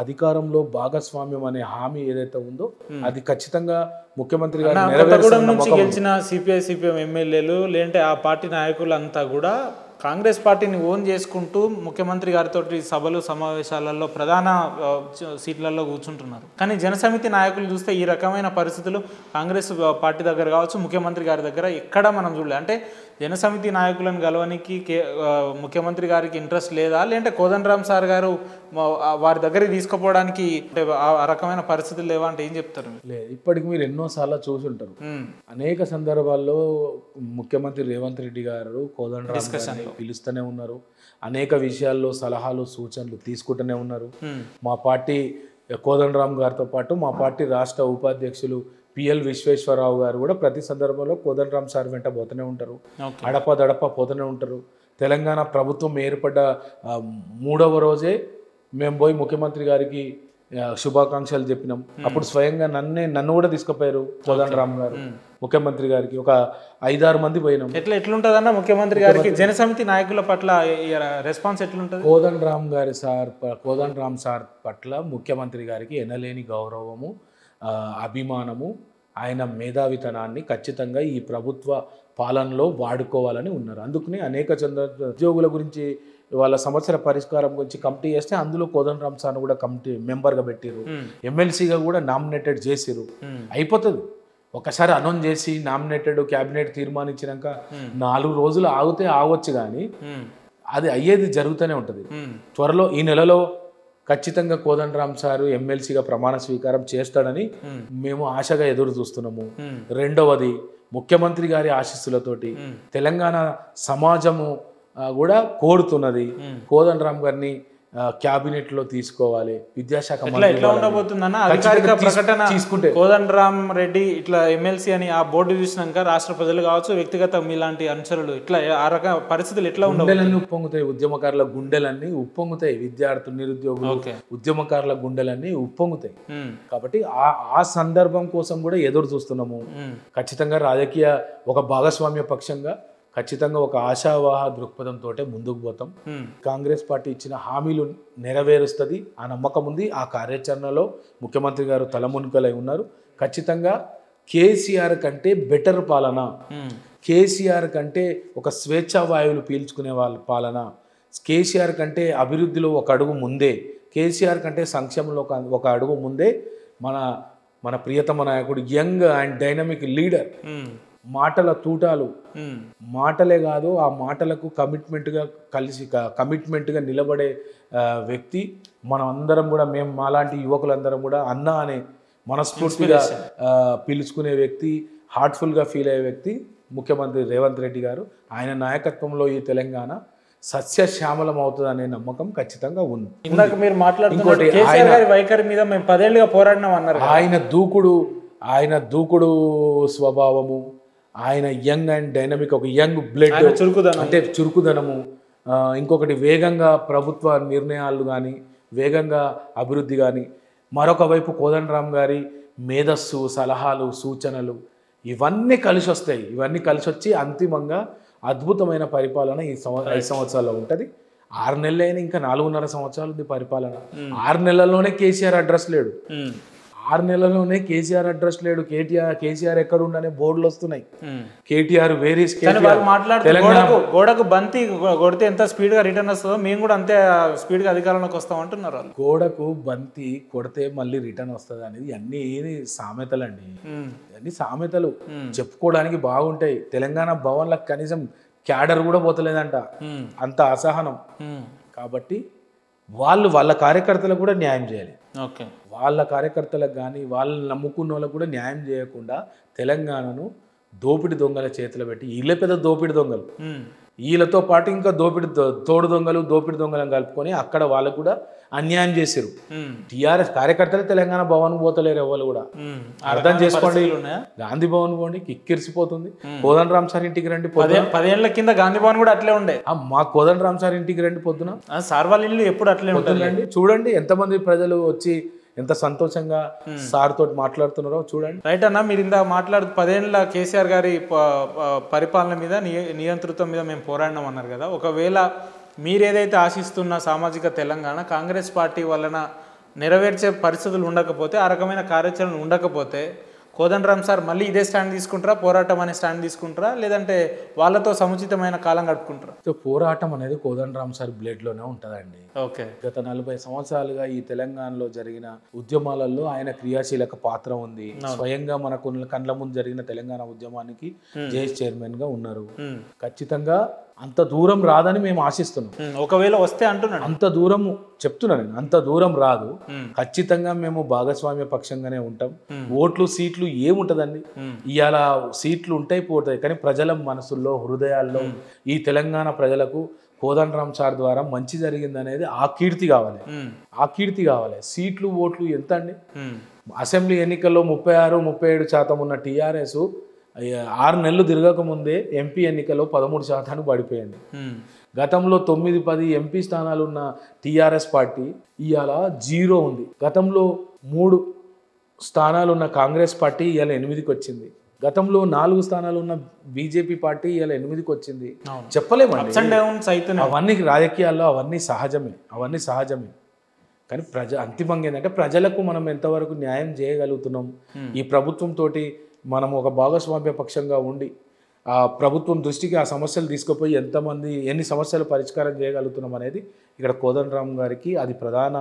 అధికారంలో భాగస్వామ్యం అనే హామీ ఏదైతే ఉందో అది ఖచ్చితంగా ముఖ్యమంత్రి గారు నుంచి గెలిచిన సిపిఐ సిపిఎం ఎమ్మెల్యేలు లేదంటే ఆ పార్టీ నాయకులు అంతా కూడా కాంగ్రెస్ పార్టీని ఓన్ చేసుకుంటూ ముఖ్యమంత్రి గారితో సభలు సమావేశాలలో ప్రధాన సీట్లలో కూర్చుంటున్నారు. కానీ జనసమితి నాయకులు చూస్తే ఈ రకమైన పరిస్థితులు కాంగ్రెస్ పార్టీ దగ్గర కావచ్చు, ముఖ్యమంత్రి గారి దగ్గర ఎక్కడ మనం చూడలేదు. అంటే జనసమితి నాయకులను గెలవడానికి ముఖ్యమంత్రి గారికి ఇంట్రెస్ట్ లేదా, లేదంటే కోదండరామ్ సార్ గారు వారి దగ్గరికి తీసుకుపోవడానికి అంటే ఆ రకమైన పరిస్థితులు లేవా అంటే ఏం చెప్తారు? లేదు, ఇప్పటికి మీరు ఎన్నోసార్లు చూసి ఉంటారు. అనేక సందర్భాల్లో ముఖ్యమంత్రి రేవంత్ రెడ్డి గారు కోదండరామ్ పిలుస్తూనే ఉన్నారు. అనేక విషయాల్లో సలహాలు సూచనలు తీసుకుంటూనే ఉన్నారు. మా పార్టీ కోదండరామ్ గారితో పాటు మా పార్టీ రాష్ట్ర ఉపాధ్యక్షులు పిఎల్ విశ్వేశ్వరరావు గారు కూడా ప్రతి సందర్భంలో కోదండరామ్ సార్ వెంట పోతూనే ఉంటారు. అడపదడప పోతూనే ఉంటారు. తెలంగాణ ప్రభుత్వం ఏర్పడ్డ 3వ రోజే మేము పోయి ముఖ్యమంత్రి గారికి శుభాకాంక్షలు చెప్పినాం. అప్పుడు స్వయంగా నన్ను కూడా తీసుకుపోయారు కోదండరామ్ గారు ముఖ్యమంత్రి గారికి. ఒక 5-6 మంది పోయినాం. ఎట్లుంటదన్న ముఖ్యమంత్రి గారికి జనసమితి నాయకుల పట్ల రెస్పాన్స్ ఎట్లుంటది? కోదండరామ్ సార్ పట్ల ముఖ్యమంత్రి గారికి ఎనలేని గౌరవము, అభిమానము, ఆయన మేధావితనాన్ని ఖచ్చితంగా ఈ ప్రభుత్వ పాలనలో వాడుకోవాలని ఉన్నారు. అందుకని అనేక ఉద్యోగుల గురించి వాళ్ళ సమస్యల పరిష్కారం గురించి కమిటీ చేస్తే అందులో కోదండరామ్ సార్ కూడా కమిటీ మెంబర్గా పెట్టిరు, ఎమ్మెల్సీగా కూడా నామినేటెడ్ చేసిరు. అయిపోతుంది. ఒకసారి అనౌన్స్ చేసి నామినేటెడ్ క్యాబినెట్ తీర్మానించినాక 4 రోజులు ఆగితే ఆగొచ్చు, కానీ అది అయ్యేది జరుగుతూనే ఉంటుంది. త్వరలో ఈ నెలలో ఖచ్చితంగా కోదండరామ్ సారు ఎమ్మెల్సీగా ప్రమాణ స్వీకారం చేస్తాడని మేము ఆశగా ఎదురు చూస్తున్నాము. రెండవది, ముఖ్యమంత్రి గారి ఆశీస్సులతోటి తెలంగాణ సమాజము కూడా కోరుతున్నది కోదండరామ్ గారిని క్యాబినెట్ లో తీసుకోవాలి. విద్యాశాఖ అధికారిక ప్రకటన తీసుకుంటే కోదండరామ్ రెడ్డి ఇట్లా ఎమ్మెల్సీ అని ఆ బోర్డు చూసినాక రాష్ట్ర ప్రజలు కావచ్చు, వ్యక్తిగత మీలాంటి అనుచరులు ఇట్లా ఆ రకం పరిస్థితులు ఎట్లా గుండెలన్నీ ఉప్పొంగుతాయి. ఉద్యమకారుల గుండెలన్నీ ఉప్పొంగుతాయి. విద్యార్థులు, నిరుద్యోగులు, ఉద్యమకారుల గుండెలన్నీ ఉప్పొంగుతాయి. కాబట్టి ఆ సందర్భం కోసం కూడా ఎదురు చూస్తున్నాము. ఖచ్చితంగా రాజకీయ ఒక భాగస్వామ్య పక్షంగా ఖచ్చితంగా ఒక ఆశావాహ దృక్పథంతో ముందుకు పోతాం. కాంగ్రెస్ పార్టీ ఇచ్చిన హామీలు నెరవేరుస్తుంది, ఆ నమ్మకం ఉంది. ఆ కార్యాచరణలో ముఖ్యమంత్రి గారు తలమునకలై ఉన్నారు. ఖచ్చితంగా కేసీఆర్ కంటే బెటర్ పాలన, కేసీఆర్ కంటే ఒక స్వేచ్ఛా వాయువులు పీల్చుకునే వాళ్ళ పాలన, కేసీఆర్ కంటే అభివృద్ధిలో ఒక అడుగు ముందే, కేసీఆర్ కంటే సంక్షేమంలో ఒక అడుగు ముందే మన ప్రియతమ నాయకుడు, యంగ్ అండ్ డైనమిక్ లీడర్, మాటల తూటాలు, మాటలే కాదు ఆ మాటలకు కమిట్మెంట్గా నిలబడే వ్యక్తి. మనం అందరం కూడా, మేము మాలాంటి యువకులందరం కూడా అన్న అనే మనస్ఫూర్తిగా పిలుచుకునే వ్యక్తి, హార్ట్ఫుల్గా ఫీల్ అయ్యే వ్యక్తి ముఖ్యమంత్రి రేవంత్ రెడ్డి గారు. ఆయన నాయకత్వంలో ఈ తెలంగాణ సస్యశ్యామలం అవుతుంది అనే నమ్మకం ఖచ్చితంగా ఉంది. ఇందాక మీరు మాట్లాడుతున్నారు ఇంకోటి కేసీఆర్ గారి వైఖరి మీద మేము 10 ఏళ్లుగా పోరాడినాం అన్నారు. ఆయన దూకుడు స్వభావము, ఆయన యంగ్ అండ్ డైనమిక్, ఒక యంగ్ బ్లడ్ చురుకుదనం, అంటే చురుకుదనము, ఇంకొకటి వేగంగా ప్రభుత్వ నిర్ణయాలు కానీ, వేగంగా అభివృద్ధి కానీ, మరొక వైపు కోదండరామ్ గారి మేధస్సు, సలహాలు, సూచనలు ఇవన్నీ కలిసి వస్తాయి. ఇవన్నీ కలిసి వచ్చి అంతిమంగా అద్భుతమైన పరిపాలన ఈ 5 సంవత్సరాల్లో ఉంటుంది. 6 నెలలైనా ఇంకా 4.5 సంవత్సరాలు ఉంది పరిపాలన. 6 నెలల్లోనే కేసీఆర్ అడ్రస్ లేడు. 6 నెలల్లోనే కేసీఆర్ అడ్రస్ లేడు. కేసీఆర్ ఎక్కడ ఉండనే బోర్డులు వస్తున్నాయి. కేటీఆర్ వేరీస్ గోడకు బంతి కొడితే ఎంత స్పీడ్ గా రిటర్న్ వస్తుందో మేము కూడా అంతే స్పీడ్ గా అధికారంలోకి వస్తాం అంటున్నారు వాళ్ళు. గోడకు బంతి కొడితే మళ్ళీ రిటర్న్ వస్తుంది అనేది అన్ని సామెతలండి. అన్ని సామెతలు చెప్పుకోవడానికి బాగుంటాయి. తెలంగాణ భవన్లకు కనీసం క్యాడర్ కూడా పోతలేదంట, అంత అసహనం. కాబట్టి వాళ్ళ కార్యకర్తలకు కూడా న్యాయం చేయాలి. వాళ్ళ కార్యకర్తలకు కానీ వాళ్ళని నమ్ముకున్న వాళ్ళకు కూడా న్యాయం చేయకుండా తెలంగాణను దోపిడి దొంగల చేతిలో పెట్టి, వీళ్ళే పెద్ద దోపిడి దొంగలు, వీళ్ళతో పాటు ఇంకా తోడు దొంగలను కలుపుకొని అక్కడ వాళ్ళకు కూడా అన్యాయం చేశారు. టీఆర్ఎస్ కార్యకర్తలు తెలంగాణ భవన్ పోతలేరు ఎవరు కూడా. అర్థం చేసుకోండి. గాంధీ భవన్ పోండి, కిక్కిరిసిపోతుంది. కోదండరామ్ సార్ ఇంటికి రండి, 10 ఏళ్ల కింద గాంధీ భవన్ కూడా అట్లే ఉండే. మా కోదండరామ్ సార్ ఇంటికి రండి పొద్దున, సార్ వాళ్ళ ఇల్లు ఎప్పుడు అట్లే ఉంటుందండి. చూడండి ఎంతమంది ప్రజలు వచ్చి ఎంత సంతోషంగా సార్ తోటి మాట్లాడుతున్నారో చూడండి. రైట్ అన్న, మీరు ఇందాక మాట్లాడుతూ 10 ఏళ్ళ కేసీఆర్ గారి పరిపాలన మీద నియంతృత్వం మీద మేము పోరాడినాం అన్నారు కదా. ఒకవేళ మీరేదైతే ఆశిస్తున్న సామాజిక తెలంగాణ కాంగ్రెస్ పార్టీ వలన నెరవేర్చే పరిస్థితులు ఉండకపోతే, ఆ రకమైన కార్యాచరణ ఉండకపోతే కోదండరామ్ సార్ మళ్ళీ ఇదే స్టాండ్ తీసుకుంటారా, పోరాటం అనే స్టాండ్ తీసుకుంటారా, లేదంటే వాళ్ళతో సముచితమైన కాలం గడుపుకుంటారా? పోరాటం అనేది కోదండరామ్ సార్ బ్లడ్లోనే ఉంటుందండి. ఓకే, గత 40 సంవత్సరాలుగా ఈ తెలంగాణలో జరిగిన ఉద్యమాలలో ఆయన క్రియాశీలక పాత్ర ఉంది. స్వయంగా మనకు కండ్ల ముందు జరిగిన తెలంగాణ ఉద్యమానికి జేఎస్ చైర్మన్ గా ఉన్నారు. ఖచ్చితంగా అంత దూరం రాదని మేము ఆశిస్తున్నాం. ఒకవేళ వస్తే అంటున్నాను, అంత దూరం చెప్తున్నాను నేను, అంత దూరం రాదు. ఖచ్చితంగా మేము భాగస్వామ్య పక్షంగానే ఉంటాం. ఓట్లు సీట్లు ఏముంటదండి, ఇవాళ సీట్లు ఉంటాయి పోతాయి, కానీ ప్రజల మనసుల్లో హృదయాల్లో ఈ తెలంగాణ ప్రజలకు కోదండరామ్ సార్ ద్వారా మంచి జరిగింది అనేది ఆ కీర్తి కావాలి. ఆ కీర్తి కావాలి. సీట్లు ఓట్లు ఎంత అండి? అసెంబ్లీ ఎన్నికల్లో 36-37% ఉన్న టీఆర్ఎస్ 6 నెలలు తిరగక ముందే ఎంపీ ఎన్నికల్లో 13% పడిపోయింది. గతంలో 9-10 ఎంపీ స్థానాలు ఉన్న టీఆర్ఎస్ పార్టీ ఇవాళ 0 ఉంది. గతంలో 3 స్థానాలు ఉన్న కాంగ్రెస్ పార్టీ ఇవాళ 8కి వచ్చింది. గతంలో 4 స్థానాలు ఉన్న బీజేపీ పార్టీ ఇవాళ 8కి వచ్చింది. చెప్పలేమండి. అవన్నీ రాజకీయాల్లో అవన్నీ సహజమే. కానీ అంతిమంగా ఏంటంటే ప్రజలకు మనం ఎంతవరకు న్యాయం చేయగలుగుతున్నాం, ఈ ప్రభుత్వంతో మనం ఒక భాగస్వామ్య పక్షంగా ఉండి ఆ ప్రభుత్వం దృష్టికి ఆ సమస్యలు తీసుకుపోయి ఎన్ని సమస్యలు పరిష్కారం చేయగలుగుతున్నాం అనేది ఇక్కడ కోదండరామ్ గారికి అది ప్రధాన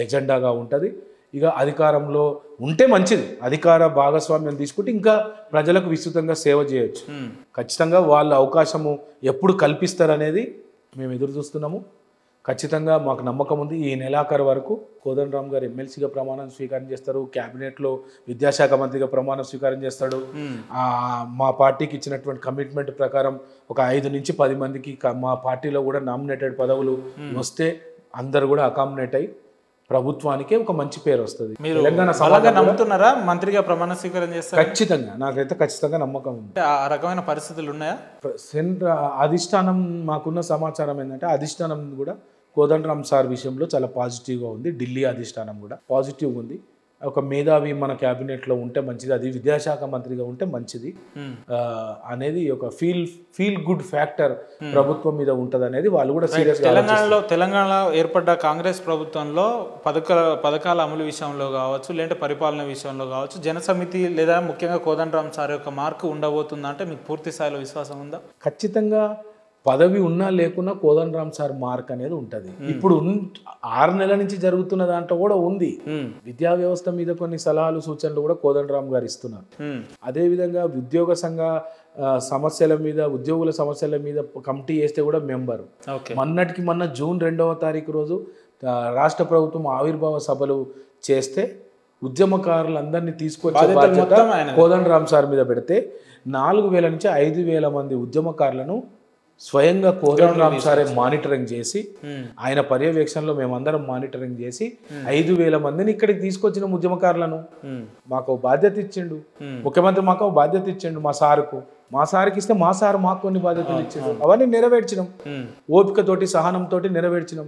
ఎజెండాగా ఉంటుంది. ఇక అధికారంలో ఉంటే మంచిది, అధికార భాగస్వామ్యం తీసుకుంటే ఇంకా ప్రజలకు విస్తృతంగా సేవ చేయొచ్చు. ఖచ్చితంగా వాళ్ళ అవకాశము ఎప్పుడు కల్పిస్తారనేది మేము ఎదురు చూస్తున్నాము. ఖచ్చితంగా మాకు నమ్మకం ఉంది. ఈ నెలాఖరు వరకు కోదండరామ్ గారు ఎమ్మెల్సీగా ప్రమాణం స్వీకారం చేస్తారు, క్యాబినెట్లో విద్యాశాఖ మంత్రిగా ప్రమాణం స్వీకారం చేస్తాడు. మా పార్టీకి ఇచ్చినటువంటి కమిట్మెంట్ ప్రకారం ఒక 5 నుంచి 10 మందికి మా పార్టీలో కూడా నామినేటెడ్ పదవులు వస్తే అందరు కూడా అకామినేట్ అయ్యి ప్రభుత్వానికి ఒక మంచి పేరు వస్తుంది. తెలంగాణ సమాజంగా నమ్ముతున్నారా మంత్రిగా ప్రమాణ స్వీకారం చేస్తారు? ఖచ్చితంగా, నాకైతే ఖచ్చితంగా నమ్మకం ఉంది. ఆ రకమైన పరిస్థితులు ఉన్నాయా? అధిష్టానం మాకున్న సమాచారం ఏంటంటే అధిష్టానం కూడా కోదండరామ్ సార్ విషయంలో చాలా పాజిటివ్గా ఉంది. ఢిల్లీ అధిష్టానం కూడా పాజిటివ్గా ఉంది. ఒక మేధావి మన క్యాబినెట్లో ఉంటే మంచిది, అది విద్యాశాఖ మంత్రిగా ఉంటే మంచిది అనేది ఒక ఫీల్ గుడ్ ఫ్యాక్టర్ ప్రభుత్వం మీద ఉంటుంది అనేది వాళ్ళు కూడా సీరియస్. తెలంగాణలో ఏర్పడ్డ కాంగ్రెస్ ప్రభుత్వంలో పథకాల అమలు విషయంలో కావచ్చు, లేదంటే పరిపాలన విషయంలో కావచ్చు, జనసమితి లేదా ముఖ్యంగా కోదండరామ్ సార్ యొక్క మార్కు ఉండబోతుందా అంటే మీకు పూర్తి స్థాయిలో విశ్వాసం ఉందా? ఖచ్చితంగా పదవి ఉన్నా లేకున్నా కోదండరామ్ సార్ మార్క్ అనేది ఉంటుంది. ఇప్పుడు 6 నెలల నుంచి జరుగుతున్న దాంట్లో కూడా ఉంది. విద్యా వ్యవస్థ మీద కొన్ని సలహాలు సూచనలు కూడా కోదండరామ్ గారు ఇస్తున్నారు. అదేవిధంగా ఉద్యోగ సంఘ సమస్యల మీద, ఉద్యోగుల సమస్యల మీద కమిటీ వేస్తే కూడా మెంబరు. మొన్నటికి మొన్న జూన్ 2వ తారీఖు రోజు రాష్ట్ర ప్రభుత్వం ఆవిర్భావ సభలు చేస్తే ఉద్యమకారులందరినీ తీసుకొచ్చే బాధ్యత కోదండరామ్ సార్ మీద పెడితే 4000 నుంచి 5000 మంది ఉద్యమకారులను స్వయంగా కోదండరామ్ సారే మానిటరింగ్ చేసి ఆయన పర్యవేక్షణలో మేమందరం మానిటరింగ్ చేసి 5,000 మందిని ఇక్కడికి తీసుకొచ్చిన ఉద్యమకారులను మాకు బాధ్యత ఇచ్చిండు ముఖ్యమంత్రి, మాకు బాధ్యత ఇచ్చిండు మా సార్కి ఇస్తే మా సార్ మాకు కొన్ని బాధ్యతలు ఇచ్చిండు. అవన్నీ నెరవేర్చినాం, ఓపికతోటి సహనంతోటి నెరవేర్చినాం.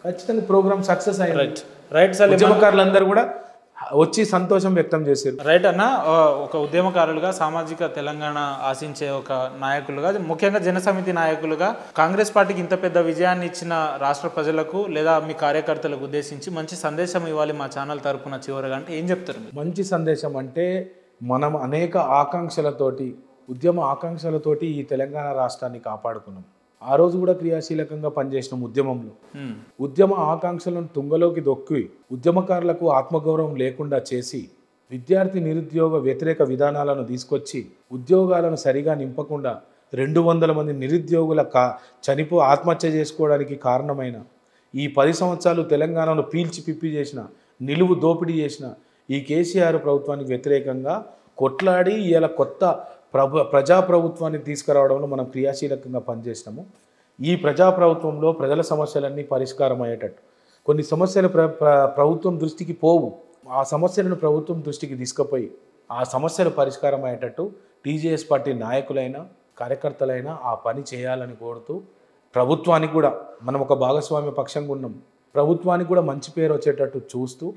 ఖచ్చితంగా ప్రోగ్రామ్ సక్సెస్ అయింది. ఉద్యమకారులందరూ కూడా వచ్చి సంతోషం వ్యక్తం చేశారు. రైట్ అన్న, ఒక ఉద్యమకారులుగా, సామాజిక తెలంగాణ ఆశించే ఒక నాయకులుగా, ముఖ్యంగా జనసమితి నాయకులుగా కాంగ్రెస్ పార్టీకి ఇంత పెద్ద విజయాన్ని ఇచ్చిన రాష్ట్ర ప్రజలకు లేదా మీ కార్యకర్తలకు ఉద్దేశించి మంచి సందేశం ఇవ్వాలి మా ఛానల్ తరపున చివరిగా అంటే ఏం చెప్తారు? మంచి సందేశం అంటే మనం అనేక ఆకాంక్షలతోటి, ఉద్యమ ఆకాంక్షలతోటి ఈ తెలంగాణ రాష్ట్రాన్ని కాపాడుకున్నాం. ఆ రోజు కూడా క్రియాశీలకంగా పనిచేసిన ఉద్యమంలో ఉద్యమ ఆకాంక్షలను తుంగలోకి దొక్కి ఉద్యమకారులకు ఆత్మగౌరవం లేకుండా చేసి విద్యార్థి నిరుద్యోగ వ్యతిరేక విధానాలను తీసుకొచ్చి ఉద్యోగాలను సరిగా నింపకుండా 200 మంది నిరుద్యోగుల ఆత్మహత్య చేసుకోవడానికి కారణమైన ఈ 10 సంవత్సరాలు తెలంగాణను పీల్చి పిప్పి చేసిన, నిలువు దోపిడీ చేసిన ఈ కేసీఆర్ ప్రభుత్వానికి వ్యతిరేకంగా కొట్లాడి ఇలా కొత్త ప్రజాప్రభుత్వాన్ని తీసుకురావడంలో మనం క్రియాశీలకంగా పనిచేసినాము. ఈ ప్రజాప్రభుత్వంలో ప్రజల సమస్యలన్నీ పరిష్కారం అయ్యేటట్టు, కొన్ని సమస్యలు ప్రభుత్వం దృష్టికి పోవు, ఆ సమస్యలను ప్రభుత్వం దృష్టికి తీసుకుపోయి ఆ సమస్యలు పరిష్కారం అయ్యేటట్టు టీజేఎస్ పార్టీ నాయకులైనా కార్యకర్తలైనా ఆ పని చేయాలని కోరుతూ, ప్రభుత్వానికి కూడా మనం ఒక భాగస్వామ్య పక్షంగా ఉన్నాం, ప్రభుత్వానికి కూడా మంచి పేరు వచ్చేటట్టు చూస్తూ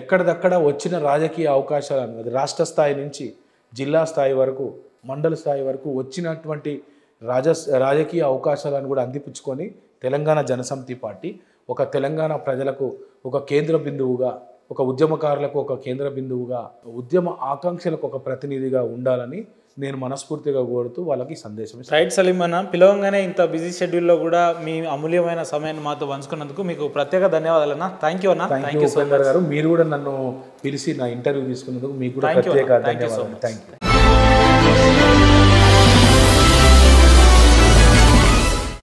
ఎక్కడిదక్కడ వచ్చిన రాజకీయ అవకాశాలను, అది రాష్ట్ర స్థాయి నుంచి జిల్లా స్థాయి వరకు, మండల స్థాయి వరకు వచ్చినటువంటి రాజకీయ అవకాశాలను కూడా అందిపుచ్చుకొని తెలంగాణ జనసమితి పార్టీ ఒక తెలంగాణ ప్రజలకు ఒక కేంద్ర బిందువుగా, ఒక ఉద్యమకారులకు ఒక కేంద్ర బిందువుగా, ఉద్యమ ఆకాంక్షలకు ఒక ప్రతినిధిగా ఉండాలని నేను మనస్ఫూర్తిగా కోరుతూ వాళ్ళకి సందేశం ఇస్తాను. రైట్ సలీం అన్న, పిలవంగానే ఇంత బిజీ షెడ్యూల్లో కూడా మీ అమూల్యమైన సమయాన్ని మాతో పంచుకున్నందుకు మీకు ప్రత్యేక ధన్యవాదాలు అన్న. థ్యాంక్ యూ అన్న. థ్యాంక్ యూ ఉపేందర్ గారు, మీరు కూడా నన్ను పిలిచి నా ఇంటర్వ్యూ తీసుకున్నందుకు మీకు కూడా ప్రత్యేక ధన్యవాదాలు. Thank you.